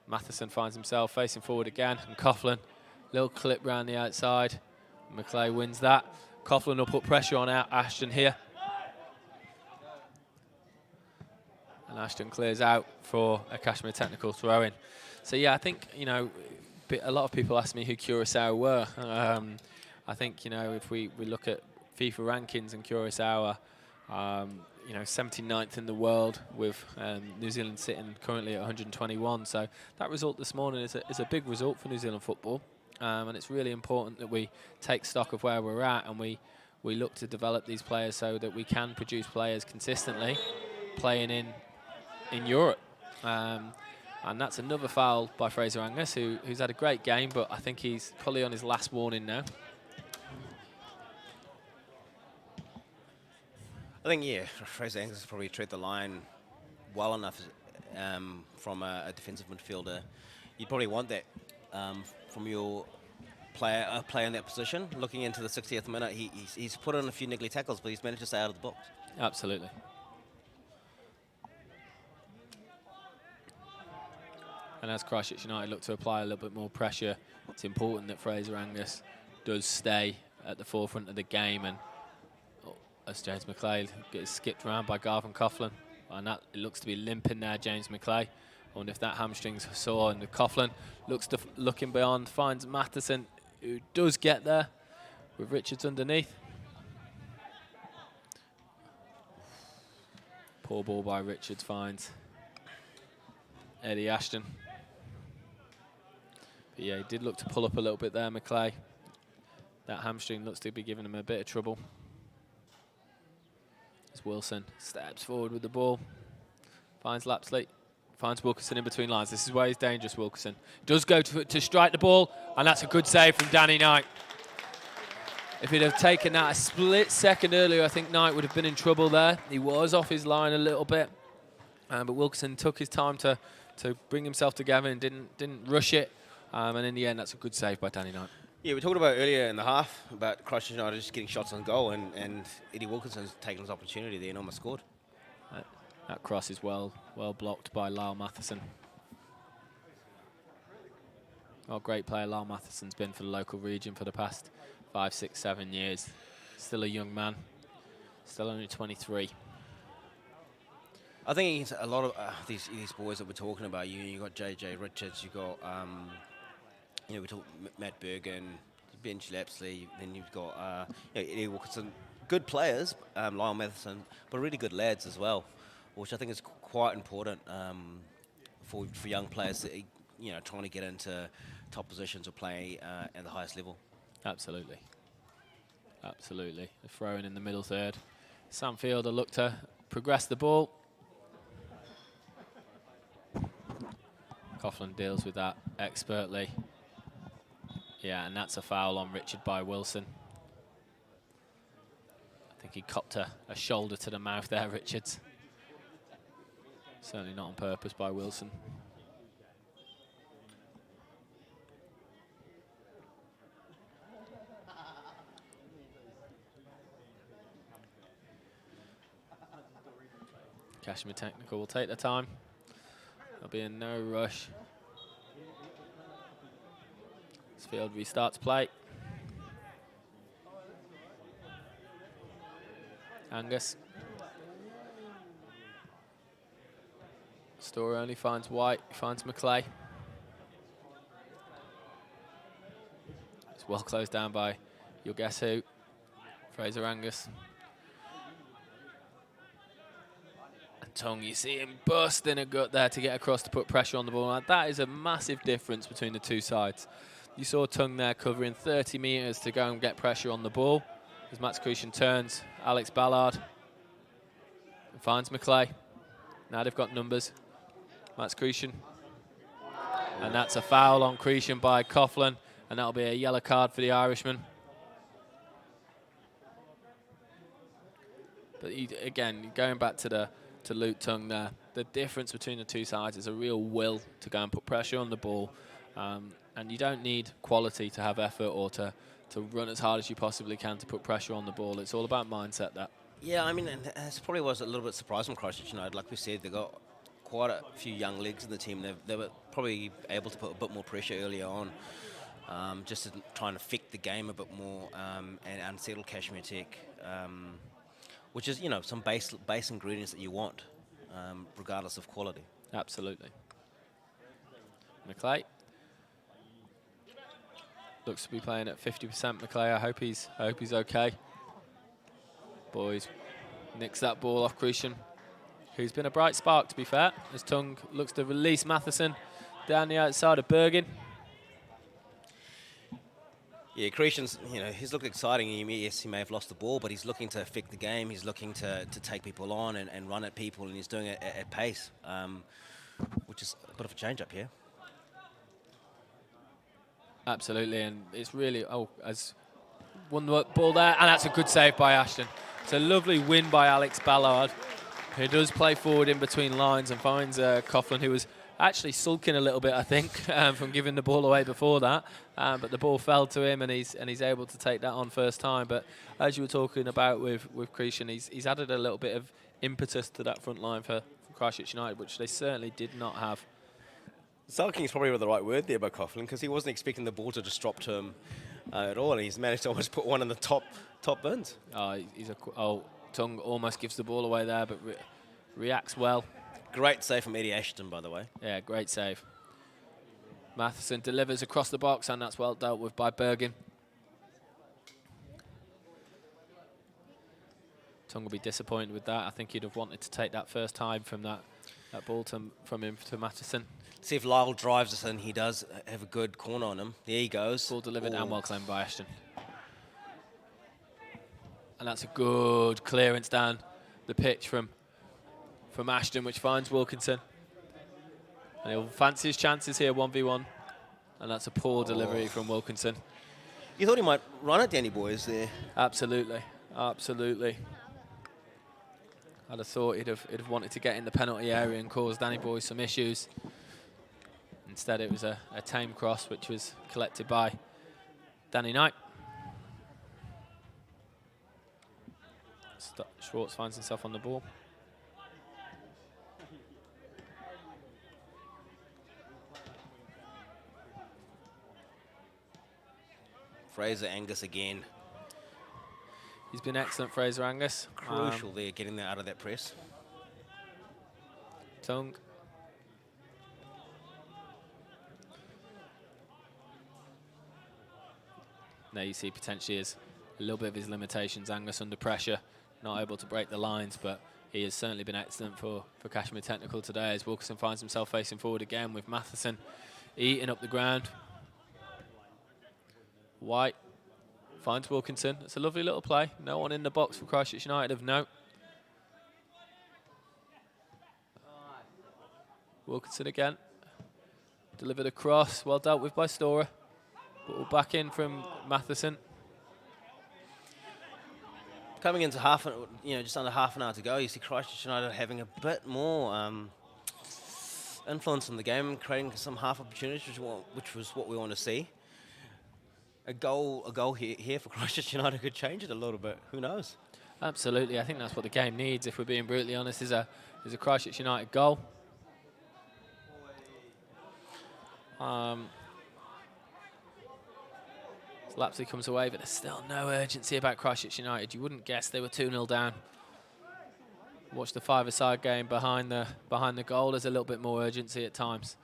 Speaker 1: Matheson finds himself facing forward again, and Coughlin, little clip round the outside. McClay wins that. Coughlin will put pressure on Ashton here. And Ashton clears out for a Cashmere Technical throw-in. So yeah, I think, a lot of people ask me who Curaçao were. I think, if we look at FIFA rankings and Curaçao, 79th in the world, with New Zealand sitting currently at 121. So that result this morning is a big result for New Zealand football, and it's really important that we take stock of where we're at, and we look to develop these players so that we can produce players consistently playing in Europe. And that's another foul by Fraser Angus, who's had a great game, but I think he's probably on his last warning now.
Speaker 2: I think, Fraser Angus has probably tread the line well enough from a defensive midfielder. You'd probably want that from your player in that position. Looking into the 60th minute, he's put in a few niggly tackles, but he's managed to stay out of the box.
Speaker 1: Absolutely. And as Christchurch United look to apply a little bit more pressure, it's important that Fraser Angus does stay at the forefront of the game, and as James McClay gets skipped around by Garvin Coughlin, and that it looks to be limping there, James McClay. I wonder if that hamstring's sore, and the Coughlin looking beyond, finds Matheson, who does get there with Richards underneath. Poor ball by Richards, finds Eddie Ashton. But yeah, he did look to pull up a little bit there, McClay. That hamstring looks to be giving him a bit of trouble. As Wilson steps forward with the ball, finds Lapsley, finds Wilkerson in between lines. This is where he's dangerous, Wilkerson. Does go to strike the ball, and that's a good save from Danny Knight. If he'd have taken that a split second earlier, I think Knight would have been in trouble there. He was off his line a little bit, but Wilkinson took his time to bring himself together and didn't rush it. And in the end, that's a good save by Danny Knight.
Speaker 2: Yeah, we talked about earlier in the half about Christchurch United just getting shots on goal, and Eddie Wilkinson's taken his opportunity there and almost scored.
Speaker 1: That cross is well blocked by Lyle Matheson. What a great player Lyle Matheson's been for the local region for the past 5, 6, 7 years. Still a young man, still only 23.
Speaker 2: I think a lot of these boys that we're talking about, you got JJ Richards, you got we talk Matt Bergen, Ben Schlapsley, then you've got Eddie Wilkinson, good players, Lyle Matheson, but really good lads as well, which I think is quite important for young players that trying to get into top positions or play at the highest level.
Speaker 1: Absolutely. Absolutely. A throw in the middle third. Sam Fielder looked to progress the ball. Coughlin deals with that expertly. Yeah, and that's a foul on Richard by Wilson. I think he copped a shoulder to the mouth there, Richards. Certainly not on purpose by Wilson. Cashmere Technical will take the time. There'll be in no rush. This field restarts play. Angus. Story only finds White, finds McClay. It's well closed down by your guess who, Fraser Angus. Tongue, you see him busting a gut there to get across to put pressure on the ball. Now, that is a massive difference between the two sides. You saw Tongue there covering 30 metres to go and get pressure on the ball. As Max Crucian turns, Alex Ballard finds McClay. Now they've got numbers. Max Crucian. And that's a foul on Crucian by Coughlin, and that'll be a yellow card for the Irishman. But again, going back to Luke Tongue there, the difference between the two sides is a real will to go and put pressure on the ball. And you don't need quality to have effort or to run as hard as you possibly can to put pressure on the ball. It's all about mindset, that.
Speaker 2: Yeah, I mean, and this probably was a little bit surprising from Christchurch United. Like we said, they got quite a few young legs in the team. They were probably able to put a bit more pressure earlier on, just to try and affect the game a bit more and unsettle Cashmere Tech. Which is, some base ingredients that you want, regardless of quality.
Speaker 1: Absolutely. McClay looks to be playing at 50%. McClay, I hope he's okay. Boys, nicks that ball off Crucian, who's been a bright spark, to be fair. As Tongue looks to release Matheson down the outside of Bergen.
Speaker 2: Yeah, Crucian's, he's looked exciting. Yes, he may have lost the ball, but he's looking to affect the game. He's looking to take people on and run at people, and he's doing it at pace, which is a bit of a change-up here.
Speaker 1: Absolutely, and it's really, as won the ball there, and that's a good save by Ashton. It's a lovely win by Alex Ballard, who does play forward in between lines and finds Coughlin, who was actually sulking a little bit, I think, from giving the ball away before that. But the ball fell to him, and he's able to take that on first time. But as you were talking about with Crucian, he's added a little bit of impetus to that front line for Christchurch United, which they certainly did not have.
Speaker 2: Sulking is probably the right word there by Coughlin, because he wasn't expecting the ball to just drop to him at all, and he's managed to almost put one in the top bins.
Speaker 1: Tongue almost gives the ball away there, but reacts well.
Speaker 2: Great save from Eddie Ashton, by the way.
Speaker 1: Yeah, great save. Matheson delivers across the box, and that's well dealt with by Bergen. Tongue will be disappointed with that. I think he'd have wanted to take that first time from that ball from him to Matheson.
Speaker 2: See if Lyle drives us in. He does have a good corner on him. There he goes.
Speaker 1: Ball delivered and well claimed by Ashton. And that's a good clearance down the pitch from Ashton, which finds Wilkinson. And he'll fancy his chances here, 1v1. And that's a poor delivery from Wilkinson.
Speaker 2: You thought he might run at Danny Boys there.
Speaker 1: Absolutely, absolutely. I'd have thought he'd have wanted to get in the penalty area and cause Danny Boy some issues. Instead, it was a tame cross, which was collected by Danny Knight. Schwartz finds himself on the ball.
Speaker 2: Fraser Angus again.
Speaker 1: He's been excellent, Fraser Angus.
Speaker 2: Crucial there, getting that out of that press.
Speaker 1: Tongue. There you see potentially is a little bit of his limitations. Angus under pressure, not able to break the lines, but he has certainly been excellent for Cashmere Technical today as Wilkinson finds himself facing forward again with Matheson eating up the ground. White finds Wilkinson. It's a lovely little play. No one in the box for Christchurch United of note. Wilkinson again. Delivered across. Well dealt with by Storer. Ball back in from Matheson.
Speaker 2: Coming into just under half an hour to go, you see Christchurch United having a bit more influence in the game, creating some half opportunities, which was what we want to see. A goal here for Christchurch United could change it a little bit. Who knows?
Speaker 1: Absolutely, I think that's what the game needs. If we're being brutally honest, is a Christchurch United goal. Lapsley comes away, but there's still no urgency about Christchurch United. You wouldn't guess they were 2-0 down. Watch the five-a-side game behind the goal. There's a little bit more urgency at times.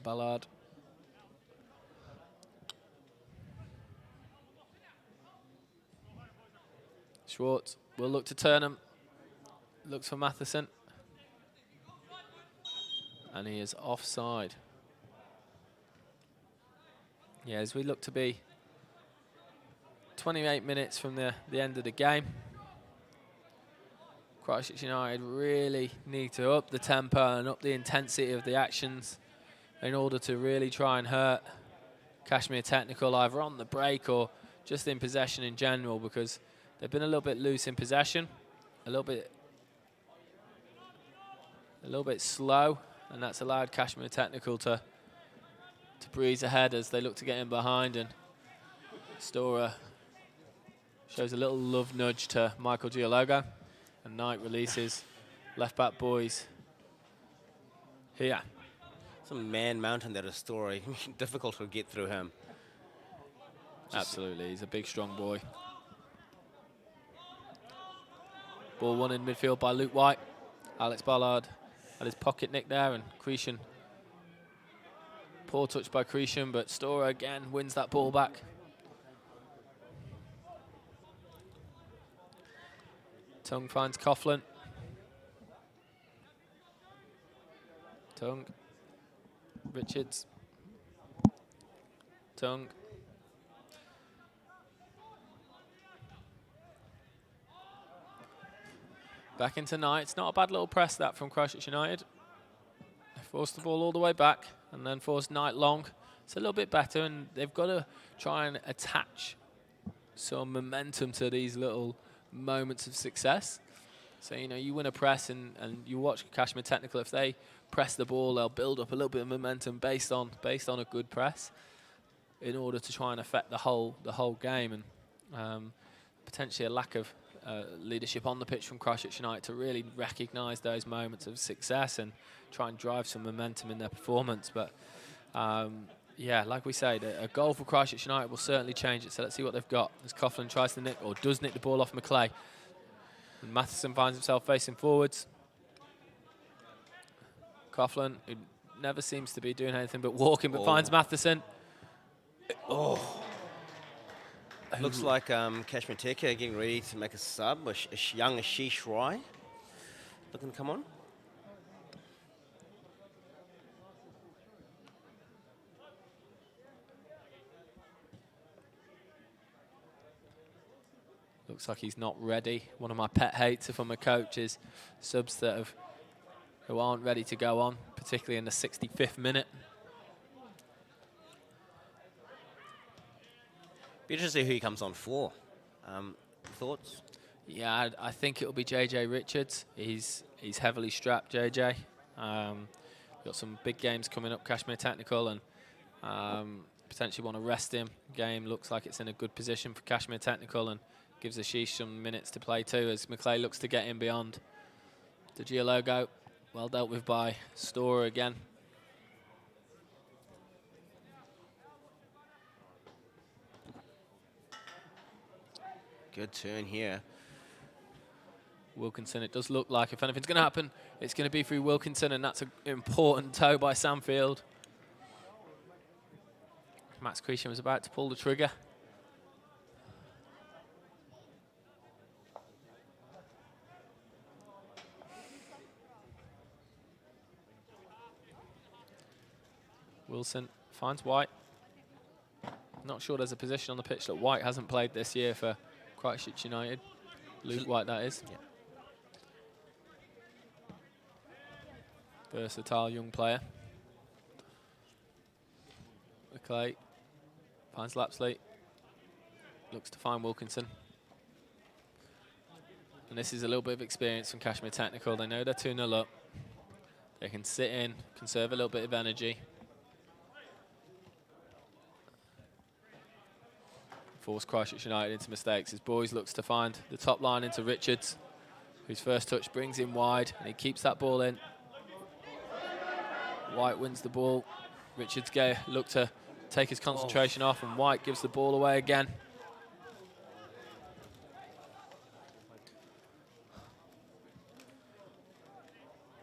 Speaker 1: Ballard. Schwartz will look to Turnham. Looks for Matheson. And he is offside. Yeah, as we look to be 28 minutes from the end of the game. Christchurch United really need to up the tempo and up the intensity of the actions in order to really try and hurt Cashmere Technical either on the break or just in possession in general, because they've been a little bit loose in possession, a little bit slow, and that's allowed Cashmere Technical to breeze ahead as they look to get in behind. And Storer shows a little love nudge to Michael Giologo, and Knight releases left-back boys here.
Speaker 2: Some man mountain that is Storer. Difficult to get through him.
Speaker 1: Absolutely, he's a big, strong boy. Ball won in midfield by Luke White. Alex Ballard had his pocket nick there, and Cretan. Poor touch by Cretan, but Storer again wins that ball back. Tongue finds Coughlin. Tongue. Richards. Tongue. Back into Knight. It's not a bad little press that from Christchurch United. They forced the ball all the way back and then forced Knight long. It's a little bit better, and they've got to try and attach some momentum to these little moments of success. So, you know, you win a press and you watch Cashmere Technical. If they press the ball, they'll build up a little bit of momentum based on a good press in order to try and affect the whole game. And potentially a lack of leadership on the pitch from Christchurch United to really recognise those moments of success and try and drive some momentum in their performance. But yeah, like we say, a goal for Christchurch United will certainly change it. So let's see what they've got. As Coughlin tries to nick, or does nick, the ball off Maclay. And Matheson finds himself facing forwards. Coughlin, who never seems to be doing anything but walking, but finds Matheson.
Speaker 2: Looks like Cashmere Tech are getting ready to make a sub. A young Ashish Rai looking to come on.
Speaker 1: Looks like he's not ready. One of my pet hates if I'm a coach is subs who aren't ready to go on, particularly in the 65th minute.
Speaker 2: Be interested to see who he comes on for. Thoughts?
Speaker 1: Yeah, I think it'll be JJ Richards. He's heavily strapped, JJ. Got some big games coming up, Cashmere Technical, and potentially want to rest him. Game looks like it's in a good position for Cashmere Technical and gives Ashish some minutes to play too as McClay looks to get in beyond. The Gia logo, well dealt with by Storer again.
Speaker 2: Good turn here.
Speaker 1: Wilkinson, it does look like if anything's going to happen, it's going to be through Wilkinson, and that's an important toe by Samfield. Max Cretion was about to pull the trigger. Wilson finds White. Not sure there's a position on the pitch that White hasn't played this year for Christchurch United. Luke White, that is.
Speaker 2: Yeah.
Speaker 1: Versatile young player. McClay finds Lapsley. Looks to find Wilkinson. And this is a little bit of experience from Cashmere Technical. They know they're 2-0 up. They can sit in, conserve a little bit of energy. Force Christchurch United into mistakes. His boys looks to find the top line into Richards, whose first touch brings him wide, and he keeps that ball in. White wins the ball. Richards look to take his concentration off, and White gives the ball away again.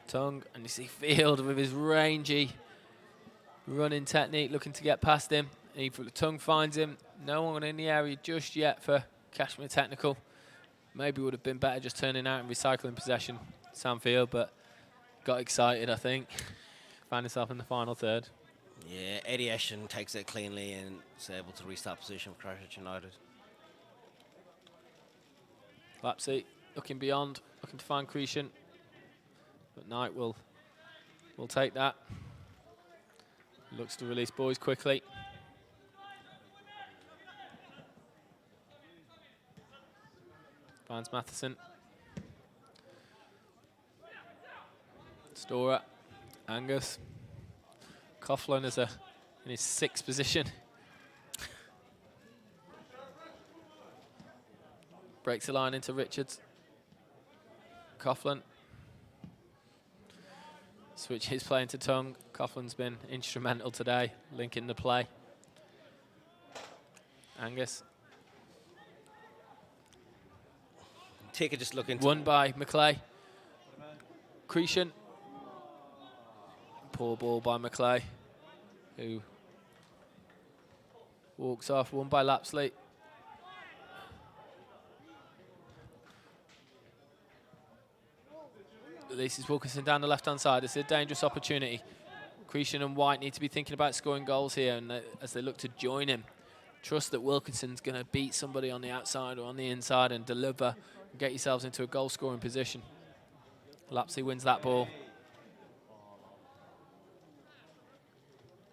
Speaker 1: Tongue, and you see Field with his rangy running technique looking to get past him. Tongue finds him. No one in the area just yet for Cashmere Technical. Maybe would have been better just turning out and recycling possession, Samfield, but got excited, I think. Found himself in the final third.
Speaker 2: Yeah, Eddie Ashton takes it cleanly and is able to restart position for Christchurch United.
Speaker 1: Lapsey looking beyond, looking to find Cretion. But Knight will take that. Looks to release boys quickly. Finds Matheson. Storer. Angus. Coughlin is in his 6th position. Breaks the line into Richards. Coughlin. Switches play into Tongue. Coughlin's been instrumental today, linking the play. Angus.
Speaker 2: Tika just looking.
Speaker 1: Won by McClay. Cretion. Poor ball by McClay, who walks off. Won by Lapsley. Releases Wilkinson down the left-hand side. It's a dangerous opportunity. Cretion and White need to be thinking about scoring goals here, and as they look to join him, trust that Wilkinson's going to beat somebody on the outside or on the inside and deliver and get yourselves into a goal-scoring position. Lapsley wins that ball.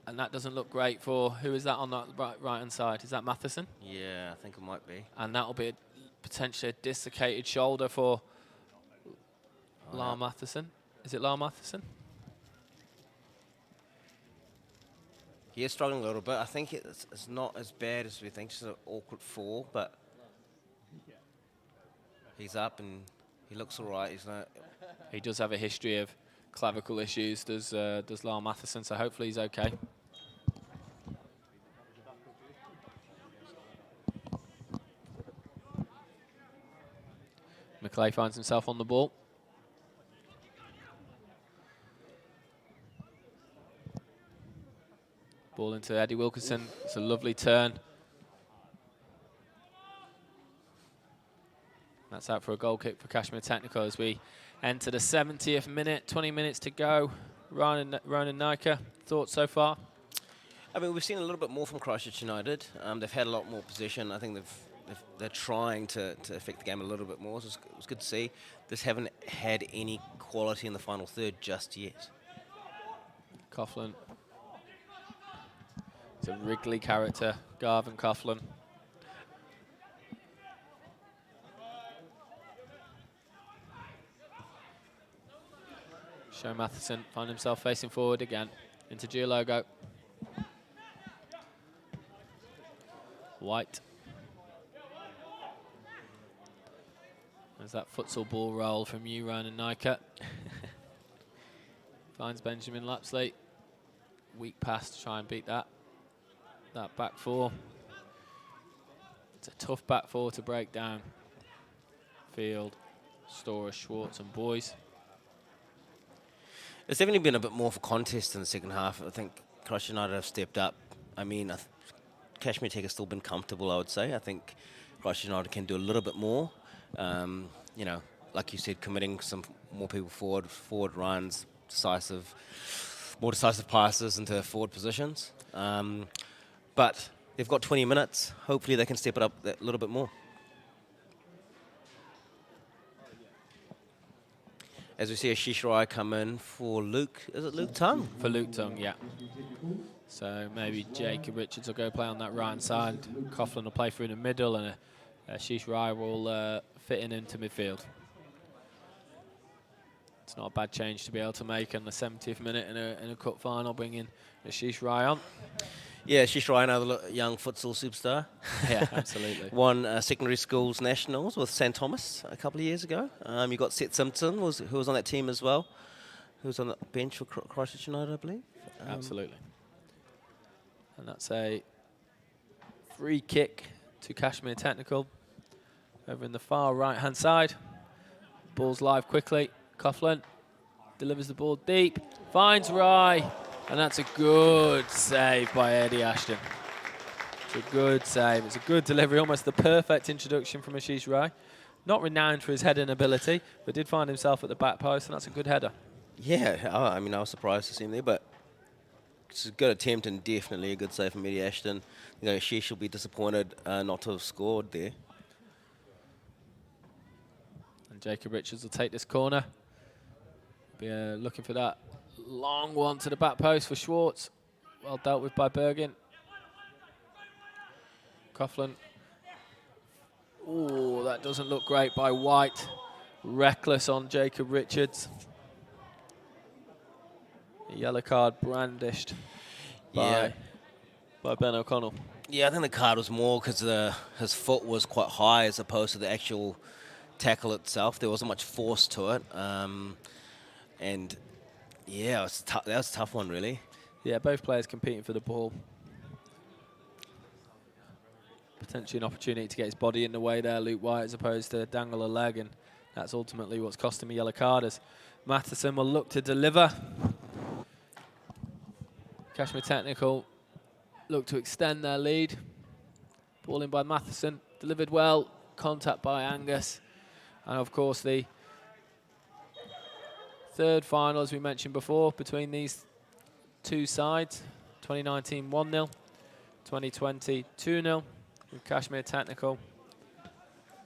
Speaker 1: And that doesn't look great for, who is that on that right-hand side? Is that Matheson?
Speaker 2: Yeah, I think it might be.
Speaker 1: And that'll be potentially a dislocated shoulder for Lyle Matheson. Is it Lyle Matheson?
Speaker 2: He is struggling a little bit. I think it's not as bad as we think. It's an awkward fall, but he's up and he looks all right.
Speaker 1: He does have a history of clavicle issues, does Lyle Matheson, so hopefully he's okay. McClay finds himself on the ball. Ball into Eddie Wilkinson. It's a lovely turn. That's out for a goal kick for Cashmere Technical as we enter the 70th minute, 20 minutes to go. Ronan Nika, thoughts so far?
Speaker 2: I mean, we've seen a little bit more from Christchurch United. They've had a lot more possession. I think they're trying to affect the game a little bit more. So it was good to see. Just haven't had any quality in the final third just yet.
Speaker 1: Coughlin. It's a Wrigley character, Garvin Coughlin. Show Matheson find himself facing forward again into Giologo. White. There's that futsal ball roll from you, Ryan Nyker. Finds Benjamin Lapsley. Weak pass to try and beat that back four. It's a tough back four to break down. Field, Storer, Schwartz and Boys.
Speaker 2: There's definitely been a bit more of a contest in the second half. I think Christchurch United have stepped up. I mean, Cashmere Tech has still been comfortable, I would say. I think Christchurch United can do a little bit more. You know, like you said, committing some more people forward runs, more decisive passes into forward positions. But they've got 20 minutes. Hopefully they can step it up a little bit more. As we see a Shishirai come in for Luke. Is it Luke Tung?
Speaker 1: For Luke Tung, yeah. So maybe Jacob Richards will go play on that right side. Coughlin will play through the middle, and Shishirai will fit into midfield. It's not a bad change to be able to make in the 70th minute in a cup final, bringing Shishirai on.
Speaker 2: Yeah, Shishirai, another young futsal superstar.
Speaker 1: Yeah, absolutely.
Speaker 2: Won secondary schools nationals with St Thomas a couple of years ago. You got Seth Simpson, who was on that team as well, who was on the bench for Christchurch United, I believe.
Speaker 1: Absolutely. And that's a free kick to Cashmere Technical over in the far right-hand side. Ball's live quickly. Coughlin delivers the ball deep, finds Rye. And that's a good save by Eddie Ashton. It's a good save. It's a good delivery, almost the perfect introduction from Ashish Rai. Not renowned for his heading ability, but did find himself at the back post, and that's a good header.
Speaker 2: Yeah, I mean, I was surprised to see him there, but it's a good attempt and definitely a good save from Eddie Ashton. You know, Ashish will be disappointed not to have scored there.
Speaker 1: And Jacob Richards will take this corner. Be looking for that long one to the back post for Schwartz. Well dealt with by Bergen. Coughlin. Oh, that doesn't look great by White. Reckless on Jacob Richards. A yellow card brandished by Ben O'Connell.
Speaker 2: Yeah, I think the card was more because his foot was quite high as opposed to the actual tackle itself. There wasn't much force to it. And yeah, that was a tough one, really.
Speaker 1: Yeah, both players competing for the ball. Potentially an opportunity to get his body in the way there, Luke White, as opposed to dangle a leg, and that's ultimately what's cost him a yellow card, as Matheson will look to deliver. Cashmere Technical look to extend their lead. Ball in by Matheson, delivered well, contact by Angus. And of course the third final, as we mentioned before, between these two sides. 2019 1-0, 2020 2-0. With Cashmere Technical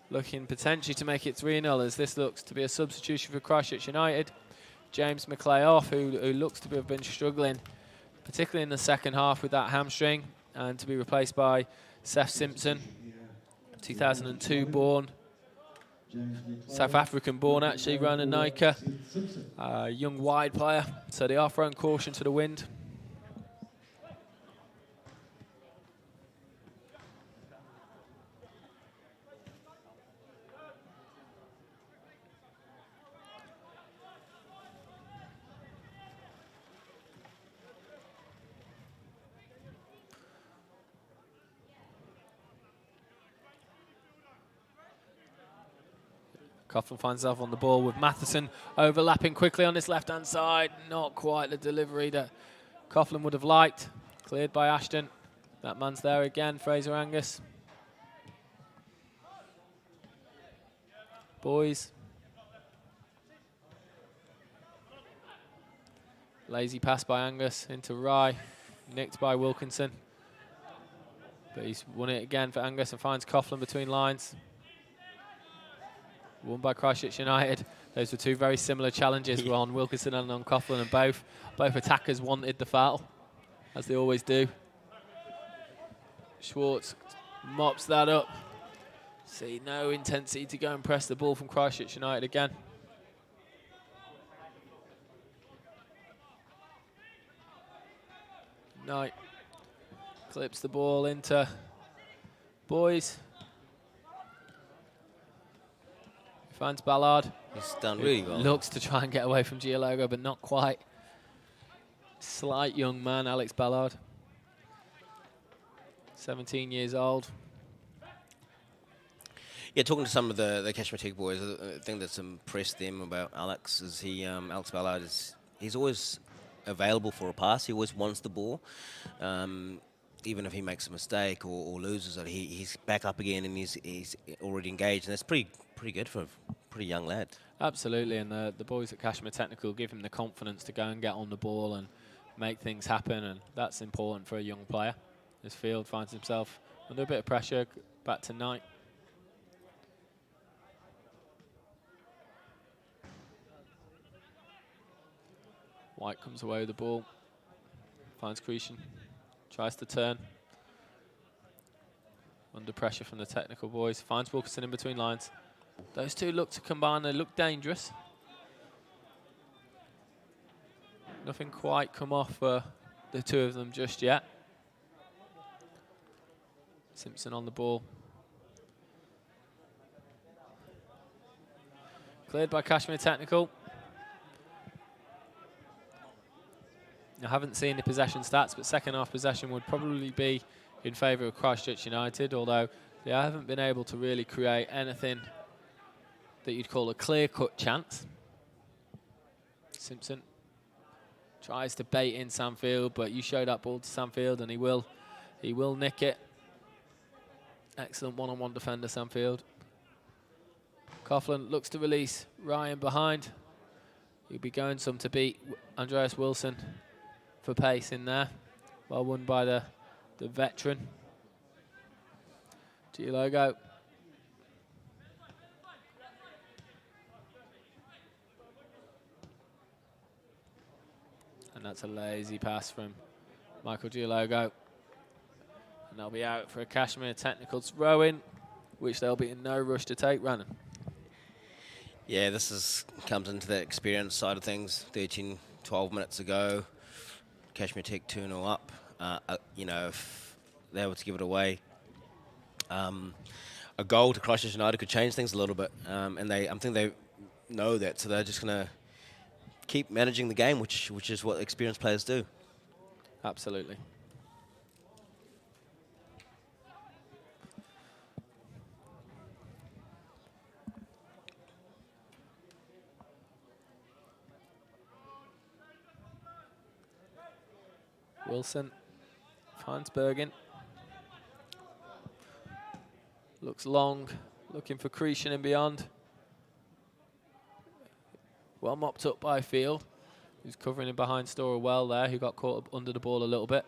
Speaker 1: looking potentially to make it 3-0, as this looks to be a substitution for Christchurch United. James McClay off, who looks to have been struggling, particularly in the second half with that hamstring, and to be replaced by Seth Simpson, 2002 born. South African born, actually, Ronan Nyker, young wide player. So they are throwing caution to the wind. Coughlin finds himself on the ball with Matheson overlapping quickly on this left-hand side. Not quite the delivery that Coughlin would have liked. Cleared by Ashton. That man's there again, Fraser Angus. Boys. Lazy pass by Angus into Rye. Nicked by Wilkinson. But he's won it again for Angus and finds Coughlin between lines. Won by Christchurch United. Those were two very similar challenges on Wilkinson and on Coughlin, and both attackers wanted the foul, as they always do. Schwartz mops that up. See no intensity to go and press the ball from Christchurch United again. Knight clips the ball into Boys. Finds Ballard.
Speaker 2: He's done really well.
Speaker 1: Looks to try and get away from Giologo, but not quite. Slight young man, Alex Ballard. 17 years old.
Speaker 2: Yeah, talking to some of the Cashmere boys, the thing that's impressed them about Alex is Alex Ballard he's always available for a pass. He always wants the ball. Even if he makes a mistake or loses it, he's back up again and he's already engaged, and that's pretty good for a pretty young lad.
Speaker 1: Absolutely, and the boys at Cashmere Technical give him the confidence to go and get on the ball and make things happen, and that's important for a young player. This field finds himself under a bit of pressure. Back to Knight. White comes away with the ball, finds Cretan, tries to turn. Under pressure from the technical boys, finds Wilkinson in between lines. Those two look to combine, they look dangerous. Nothing quite come off for the two of them just yet. Simpson on the ball. Cleared by Cashmere Technical. I haven't seen the possession stats, but second half possession would probably be in favour of Christchurch United, although they haven't been able to really create anything that you'd call a clear-cut chance. Simpson tries to bait in Samfield, but you show that ball to Samfield and he will nick it. Excellent one-on-one defender, Samfield. Coughlin looks to release Ryan behind. He'll be going some to beat Andreas Wilson for pace in there. Well won by the veteran. Giologo. And that's a lazy pass from Michael Giologo. And they'll be out for a Cashmere Technical throw-in, which they'll be in no rush to take. Rannan.
Speaker 2: Yeah, comes into the experience side of things. 12 minutes ago, Cashmere Tech 2-0 up. If they were to give it away, a goal to Christchurch United could change things a little bit. And I think they know that, so they're just going to keep managing the game, which is what experienced players do.
Speaker 1: Absolutely. Wilson finds Bergen. Looks long, looking for Cretan and beyond. Well mopped up by Field, who's covering him behind Storwell there, who got caught up under the ball a little bit.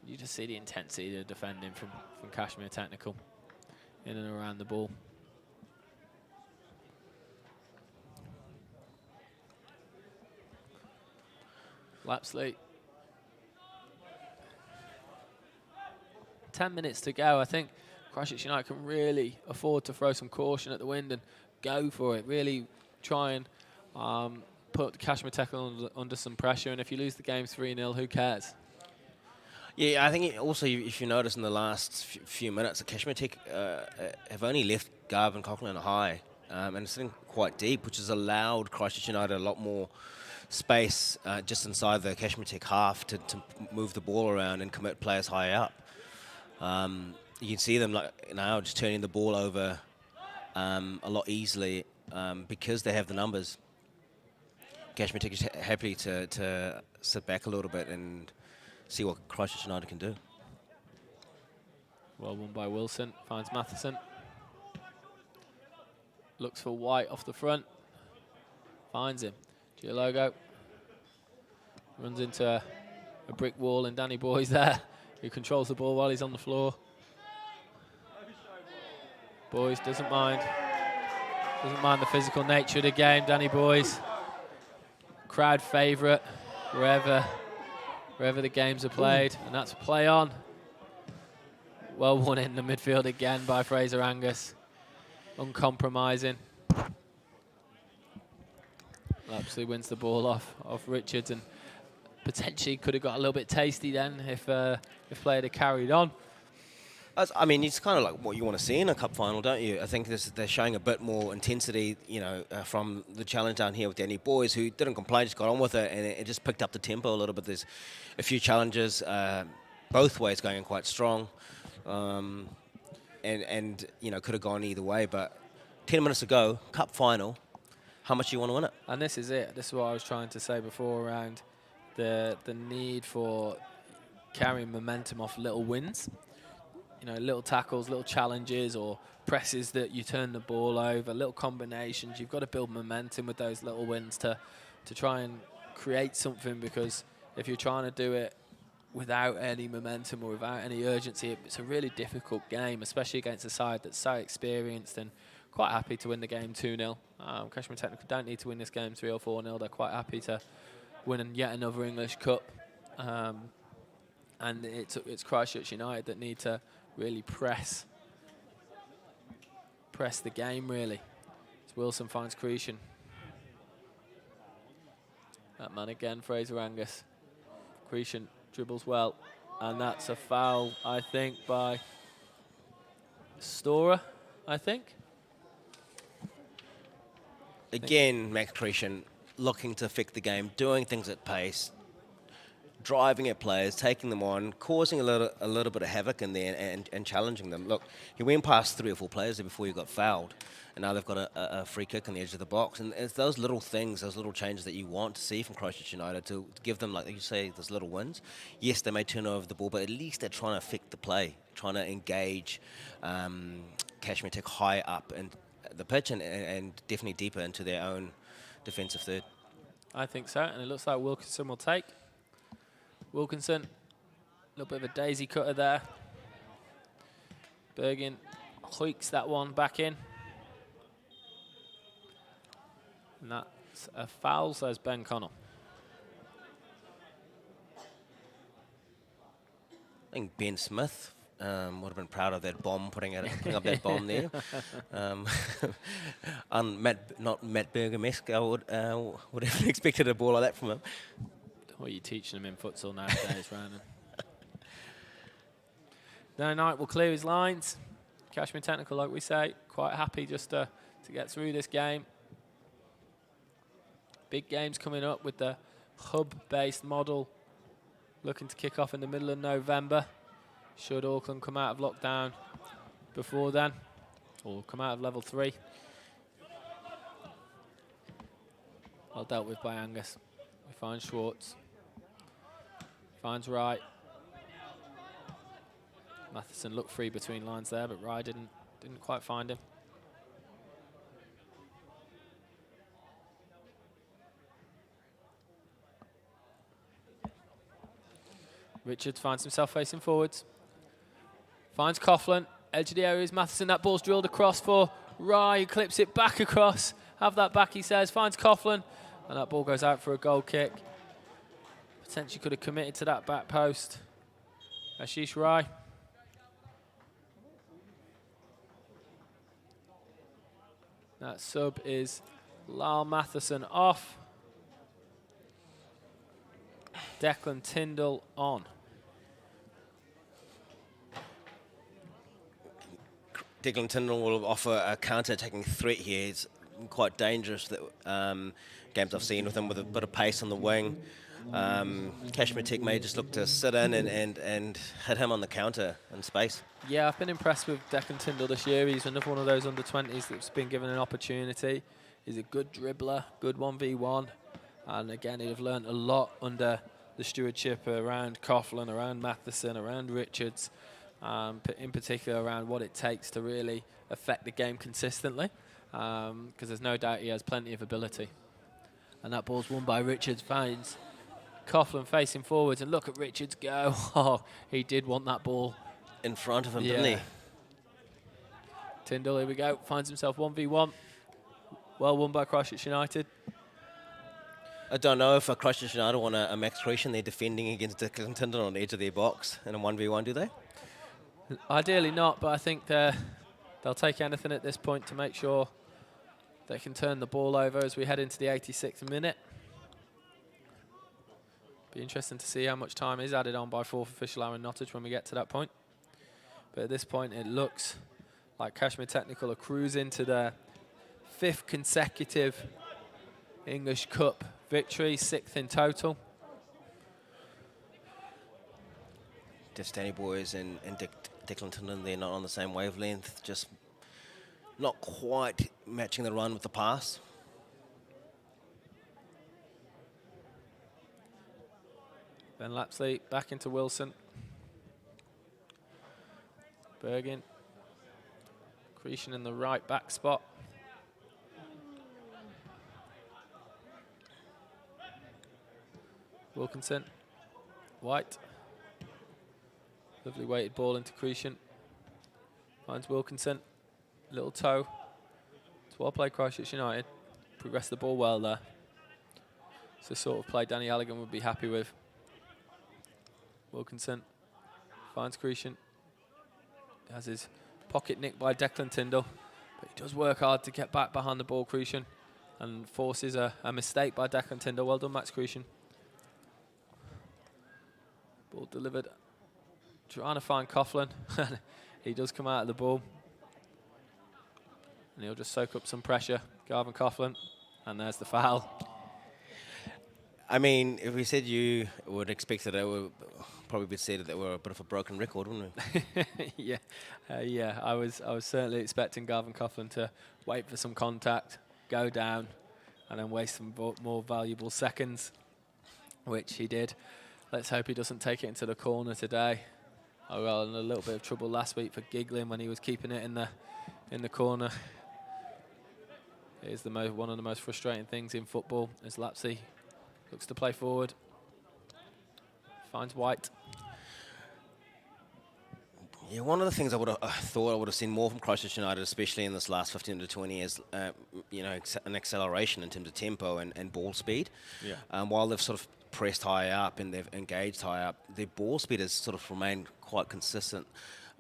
Speaker 1: You just see the intensity of defending from Cashmere Technical in and around the ball. Lapsley. 10 minutes to go. I think Christchurch United can really afford to throw some caution at the wind and go for it. Really try and put Cashmere Technical under some pressure. And if you lose the game 3-0, who cares?
Speaker 2: Yeah, I think also if you notice in the last few minutes, the Cashmere Tech have only left Garvin Coughlin high and sitting quite deep, which has allowed Christchurch United a lot more space just inside the Cashmere Tech half to move the ball around and commit players high up. You can see them now just turning the ball over a lot easily because they have the numbers. Cashmere Tech is happy to sit back a little bit and see what Christchurch United can do.
Speaker 1: Well won by Wilson, finds Matheson. Looks for White off the front, finds him. Giologo runs into a brick wall and Danny Boys there, who controls the ball while he's on the floor. Boys doesn't mind the physical nature of the game. Danny Boys, crowd favourite wherever the games are played, and that's play on. Well won in the midfield again by Fraser Angus, uncompromising. Lapsley wins the ball off Richards, and potentially could have got a little bit tasty then if play had carried on.
Speaker 2: I mean, it's kind of like what you want to see in a cup final, don't you? I think they're showing a bit more intensity, from the challenge down here with Danny Boys, who didn't complain, just got on with it, and it just picked up the tempo a little bit. There's a few challenges both ways going in quite strong, and could have gone either way. But 10 minutes to go, cup final, how much do you want to win it?
Speaker 1: And this is it. This is what I was trying to say before around the need for carrying momentum off little wins. Little tackles, little challenges, or presses that you turn the ball over, little combinations. You've got to build momentum with those little wins to try and create something, because if you're trying to do it without any momentum or without any urgency, it's a really difficult game, especially against a side that's so experienced and quite happy to win the game 2-0. Cashmere Technical don't need to win this game 3 or 4-0. They're quite happy to win yet another English Cup. And it's Christchurch United that need to really press the game, really. As Wilson finds Cretion. That man again, Fraser Angus. Cretion dribbles well, and that's a foul, I think, by Storer, I think.
Speaker 2: Again, Max Cretion looking to affect the game, doing things at pace, driving at players, taking them on, causing a little bit of havoc in there and challenging them. Look, he went past 3 or 4 players there before he got fouled, and now they've got a free kick on the edge of the box. And it's those little things, those little changes that you want to see from Christchurch United to give them, like you say, those little wins. Yes, they may turn over the ball, but at least they're trying to affect the play, trying to engage Cashmere Tech high up in the pitch and definitely deeper into their own defensive third.
Speaker 1: I think so, and it looks like Wilkinson will take. Wilkinson, a little bit of a daisy cutter there. Bergen hoiks that one back in. And that's a foul, says Ben Connell.
Speaker 2: I think Ben Smith would have been proud of that bomb, putting up that bomb there. Not Matt Berger-esque. I would have expected a ball like that from him.
Speaker 1: What are you teaching him in futsal nowadays, Brandon? No Knight will clear his lines. Cashmere Technical, like we say, quite happy just to get through this game. Big games coming up with the hub-based model looking to kick off in the middle of November. Should Auckland come out of lockdown before then, or come out of level 3. Well dealt with by Angus. We find Schwartz. Finds Wright. Matheson looked free between lines there, but Wright didn't quite find him. Richards finds himself facing forwards. Finds Coughlin. Edge of the area is Matheson. That ball's drilled across for Rye, who clips it back across. Have that back, he says. Finds Coughlin. And that ball goes out for a goal kick. Potentially could have committed to that back post. Ashish Rai. That sub is Lyle Matheson off. Declan Tyndall on.
Speaker 2: Declan Tyndall will offer a counter-attacking threat here. It's quite dangerous, that games I've seen with him, with a bit of pace on the wing. Cashmere Tech may just look to sit in and hit him on the counter in space.
Speaker 1: Yeah, I've been impressed with Declan Tyndall this year. He's another one of those under-20s that's been given an opportunity. He's a good dribbler, good 1v1. And again, he'd have learned a lot under the stewardship around Coughlin, around Matheson, around Richards, in particular around what it takes to really affect the game consistently, because there's no doubt he has plenty of ability. And that ball's won by Richards, finds Coughlin facing forwards, and look at Richards go. Oh, he did want that ball
Speaker 2: in front of him, didn't he?
Speaker 1: Tyndall, here we go, finds himself 1v1. Well won by Christchurch United.
Speaker 2: I don't know if Christchurch United want a Max Cretion. They're defending against Declan Tyndall on the edge of their box in a 1v1, do they?
Speaker 1: Ideally not, but I think they'll take anything at this point to make sure they can turn the ball over as we head into the 86th minute. Be interesting to see how much time is added on by fourth official Aaron Nottage when we get to that point. But at this point, it looks like Cashmere Technical are cruising to their 5th consecutive English Cup victory, 6th in total.
Speaker 2: Just Danny Boys and Declan Tindon, they're not on the same wavelength, just not quite matching the run with the pass.
Speaker 1: Ben Lapsley back into Wilson. Bergin. Creation in the right back spot. Wilkinson. White. Lovely weighted ball into Creation. Finds Wilkinson. Little toe. It's well played, Christchurch United. Progressed the ball well there. It's the sort of play Danny Halligan would be happy with. Wilkinson finds Creation. Has his pocket nicked by Declan Tyndall. But he does work hard to get back behind the ball, Creation. And forces a mistake by Declan Tyndall. Well done, Max Creation. Ball delivered. Trying to find Coughlin. He does come out of the ball. And he'll just soak up some pressure. Garvin Coughlin. And there's the foul.
Speaker 2: I mean, if we said you would expect that it would probably be said that they were a bit of a broken record, wouldn't we?
Speaker 1: Yeah. I was certainly expecting Garvin Coughlin to wait for some contact, go down, and then waste some more valuable seconds, which he did. Let's hope he doesn't take it into the corner today. I got in a little bit of trouble last week for giggling when he was keeping it in the corner. It is one of the most frustrating things in football. As Lapsey looks to play forward, finds White.
Speaker 2: Yeah, one of the things I thought I would have seen more from Christchurch United, especially in this last 15 to 20 years, an acceleration in terms of tempo and ball speed.
Speaker 1: Yeah.
Speaker 2: While they've sort of pressed high up and they've engaged high up, their ball speed has sort of remained quite consistent,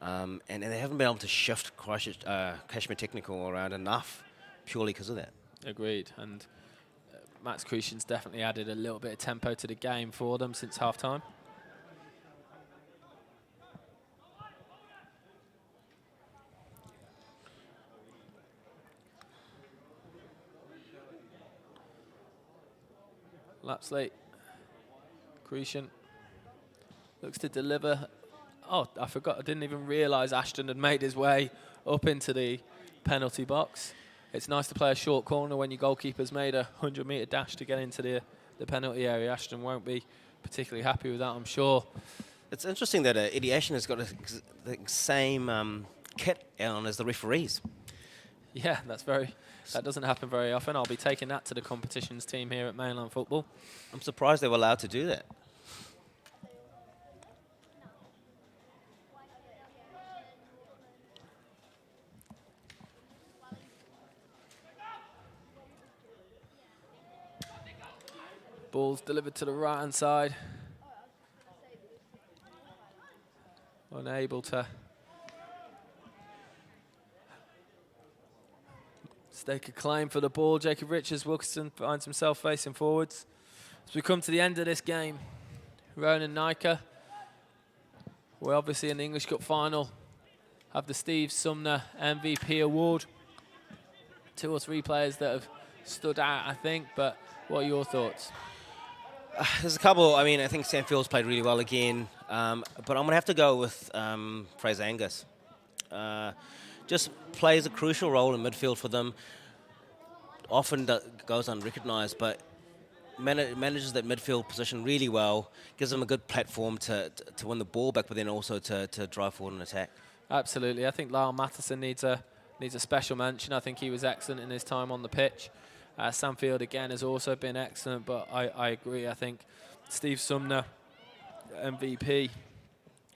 Speaker 2: and they haven't been able to shift Cashmere Technical around enough purely because of that.
Speaker 1: Agreed. And Max Creation's definitely added a little bit of tempo to the game for them since half-time. Lapsley. Creation looks to deliver. Oh, I forgot. I didn't even realise Ashton had made his way up into the penalty box. It's nice to play a short corner when your goalkeeper's made a 100-metre dash to get into the penalty area. Ashton won't be particularly happy with that, I'm sure.
Speaker 2: It's interesting that Eddie Ashton has got the same kit on as the referees.
Speaker 1: Yeah, that doesn't happen very often. I'll be taking that to the competitions team here at Mainland Football.
Speaker 2: I'm surprised they were allowed to do that.
Speaker 1: Ball's delivered to the right-hand side. Unable to stake a claim for the ball. Jacob Wilkinson finds himself facing forwards. As we come to the end of this game, Ronan Nika, we're obviously in the English Cup final, have the Steve Sumner MVP award. 2 or 3 players that have stood out, I think, but what are your thoughts?
Speaker 2: There's a couple. I mean, I think Sam Fields played really well again, but I'm going to have to go with Fraser Angus. Just plays a crucial role in midfield for them. Often goes unrecognised, but manages that midfield position really well. Gives them a good platform to win the ball back, but then also to drive forward and attack.
Speaker 1: Absolutely. I think Lyle Matheson needs a special mention. I think he was excellent in his time on the pitch. Sam Field, again, has also been excellent, but I agree. I think Steve Sumner, MVP,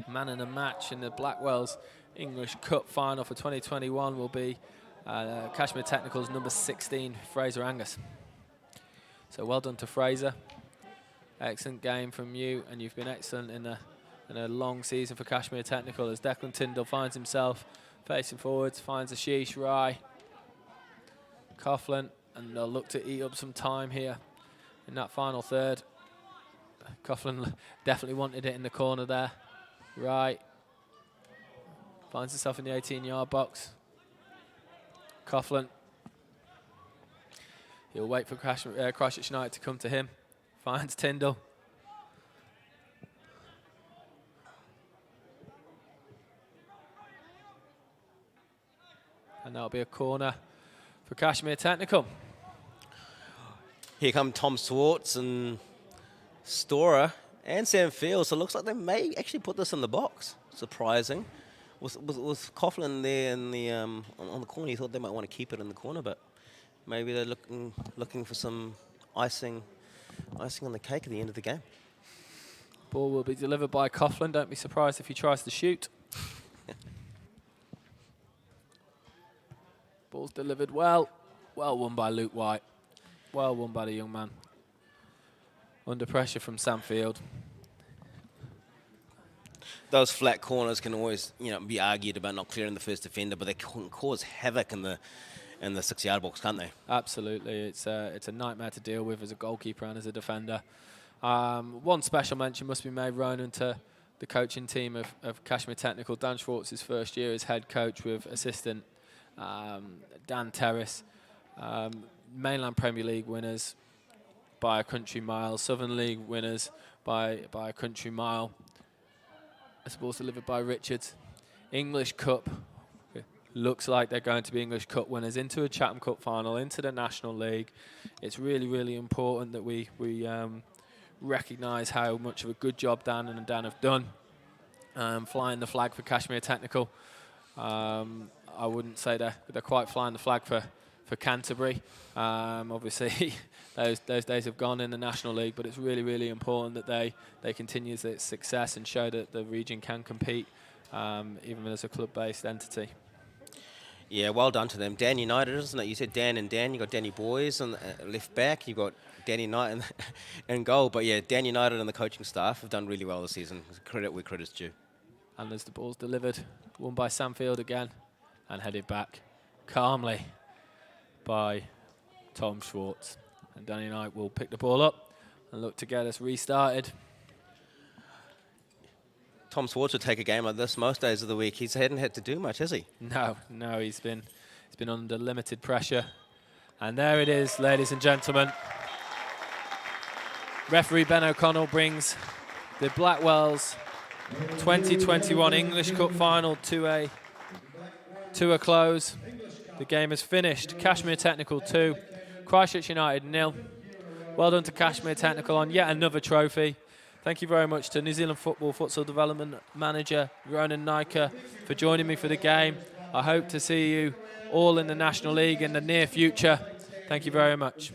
Speaker 1: man in the match in the Blackwells English Cup final for 2021 will be Cashmere Technical's number 16, Fraser Angus. So well done to Fraser. Excellent game from you, and you've been excellent in a long season for Cashmere Technical as Declan Tyndall finds himself facing forwards, finds Ashish Rai, Coughlin, and they'll look to eat up some time here in that final third. Coughlin definitely wanted it in the corner there. Right. Finds himself in the 18-yard box. Coughlin. He'll wait for Christchurch United to come to him. Finds Tyndall. And that'll be a corner for Cashmere Technical.
Speaker 2: Here come Tom Swartz and Storer and Sam Fields. So it looks like they may actually put this in the box. Surprising. With Coughlin there in the on the corner, you thought they might want to keep it in the corner, but maybe they're looking for some icing on the cake at the end of the game.
Speaker 1: Ball will be delivered by Coughlin. Don't be surprised if he tries to shoot. Ball's delivered well. Well won by Luke White. Well won by the young man. Under pressure from Sam Field.
Speaker 2: Those flat corners can always, be argued about not clearing the first defender, but they can cause havoc in the 6-yard box, can't they?
Speaker 1: Absolutely. It's a nightmare to deal with as a goalkeeper and as a defender. One special mention must be made, Ronan, to the coaching team of Cashmere Technical. Dan Schwartz's first year as head coach with assistant Dan Terrace. Mainland Premier League winners by a country mile. Southern League winners by a country mile. This ball's delivered by Richards. English Cup. Looks like they're going to be English Cup winners into a Chatham Cup final, into the National League. It's really, really important that we recognise how much of a good job Dan and Dan have done. Flying the flag for Cashmere Technical. I wouldn't say they're quite flying the flag for Canterbury. Obviously, those days have gone in the National League, but it's really, really important that they continue their success and show that the region can compete, even as a club-based entity.
Speaker 2: Yeah, well done to them. Dan United, isn't it? You said Dan and Dan. You got Danny Boys and left back. You got Danny Knight in goal. But yeah, Dan United and the coaching staff have done really well this season. Credit where credit's due.
Speaker 1: And as the ball's delivered, won by Sam Field again, and headed back calmly by Tom Schwartz. And Danny Knight will pick the ball up and look to get us restarted.
Speaker 2: Tom Swartz would take a game like this most days of the week. He hadn't had to do much, has he?
Speaker 1: No, he's been under limited pressure. And there it is, ladies and gentlemen. Referee Ben O'Connell brings the Blackwells 2021 English Cup final to a close. The game is finished. Cashmere Technical 2, Christchurch United 0. Well done to Cashmere Technical on yet another trophy. Thank you very much to New Zealand Football Futsal Development Manager Ronan Nyker for joining me for the game. I hope to see you all in the National League in the near future. Thank you very much.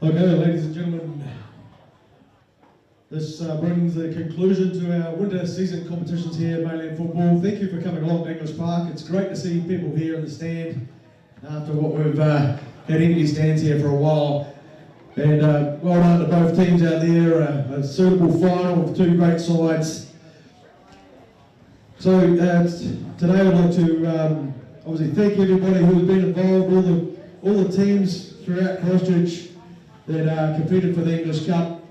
Speaker 5: Okay, ladies and gentlemen, this brings the conclusion to our winter season competitions here, mainly in football. Thank you for coming along to English Park. It's great to see people here in the stand after what we've had empty stands here for a while. And well done to both teams out there, a suitable final with two great sides. So today I'd like to obviously thank everybody who's been involved, all the teams throughout Christchurch that competed for the English Cup.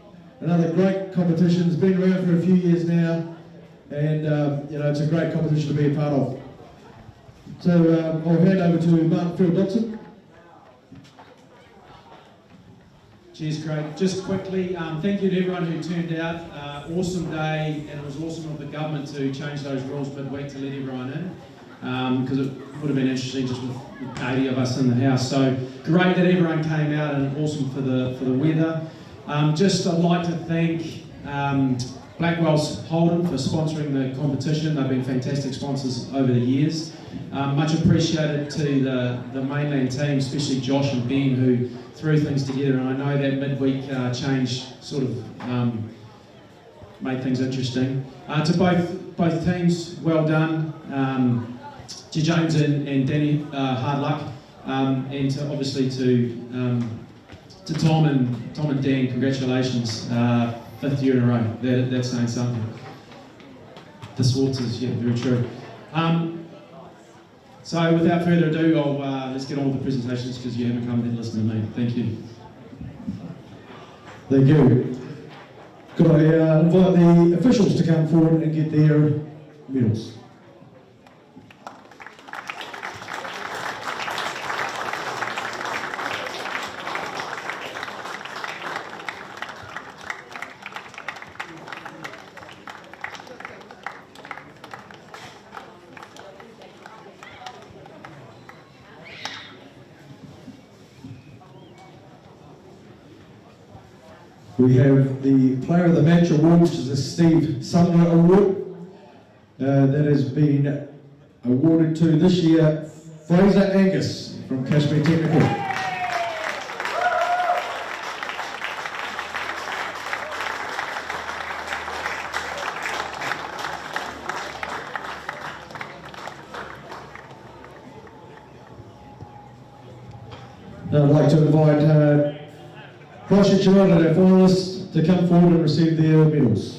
Speaker 5: another great competition. It's been around for a few years now, and it's a great competition to be a part of. So I'll hand over to Martin Field-Dodson.
Speaker 6: Cheers, Craig. Just quickly, thank you to everyone who turned out. Awesome day, and it was awesome of the government to change those rules midweek to let everyone in, because it would have been interesting just with 80 of us in the house. So great that everyone came out, and awesome for the weather. I'd like to thank Blackwells Holden for sponsoring the competition. They've been fantastic sponsors over the years. Much appreciated to the mainland team, especially Josh and Ben, who threw things together, and I know that midweek change sort of made things interesting. To both teams, well done. To James and Danny, hard luck, and to obviously to Tom and Dan, congratulations, 5th year in a row. That's saying something. The Swartz is, yeah, very true. So without further ado, let's get on with the presentations, because you haven't come and listened to me. Thank you.
Speaker 5: Thank you. Could I invite the officials to come forward and get their medals? We have the Player of the Match Award, which is the Steve Sumner Award. That has been awarded to this year Fraser Angus from Cashmere Technical. Now I'd like to invite Christchurch United, our finalists, to come forward and receive their medals.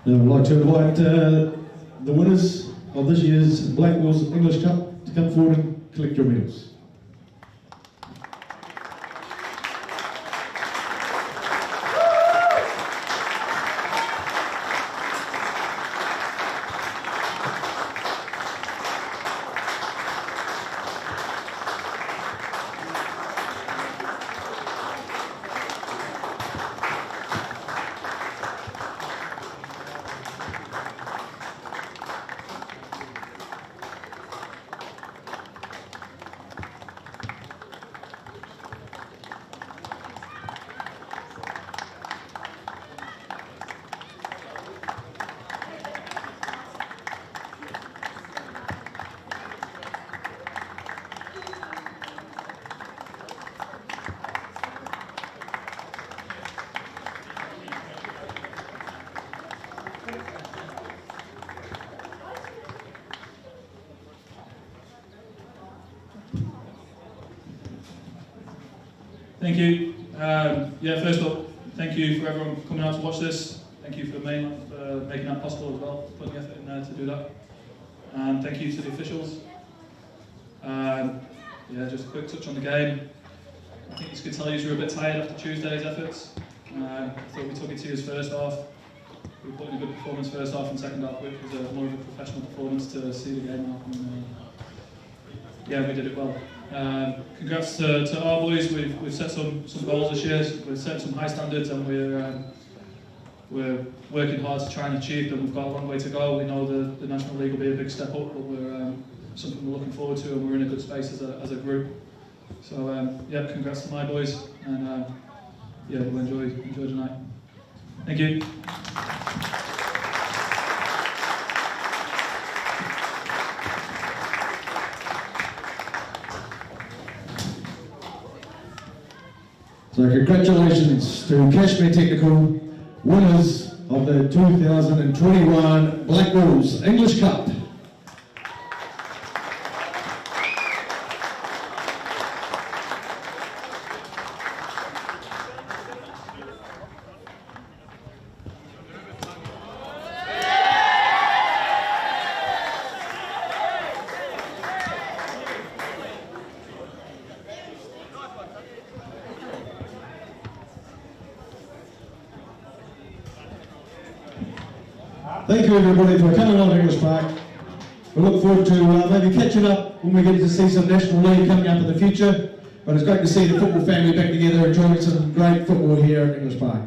Speaker 5: Now I'd like to invite the winners of this year's Blackwells English Cup to come forward and collect your medals.
Speaker 7: Thank you. First up, thank you for everyone coming out to watch this. Thank you for making that possible as well, putting the effort in there to do that. And thank you to the officials. Just a quick touch on the game. I think you could tell you were a bit tired after Tuesday's efforts. I thought we took it to you first half. We put in a good performance first half, and second half which was more of a professional performance to see the game out. And, we did it well. Congrats to our boys. We've set some goals this year. We've set some high standards, and we're working hard to try and achieve them. We've got a long way to go. We know the National League will be a big step up, but we're something we're looking forward to, and we're in a good space as a group. So yeah, congrats to my boys, and yeah, we'll enjoy tonight. Thank you.
Speaker 5: So congratulations to Cashmere Technical, winners of the 2021 Blackwells English Cup. Thank you everybody for coming along to English Park. We look forward to maybe catching up when we get to see some National League coming up in the future. But it's great to see the football family back together enjoying some great football here at English Park.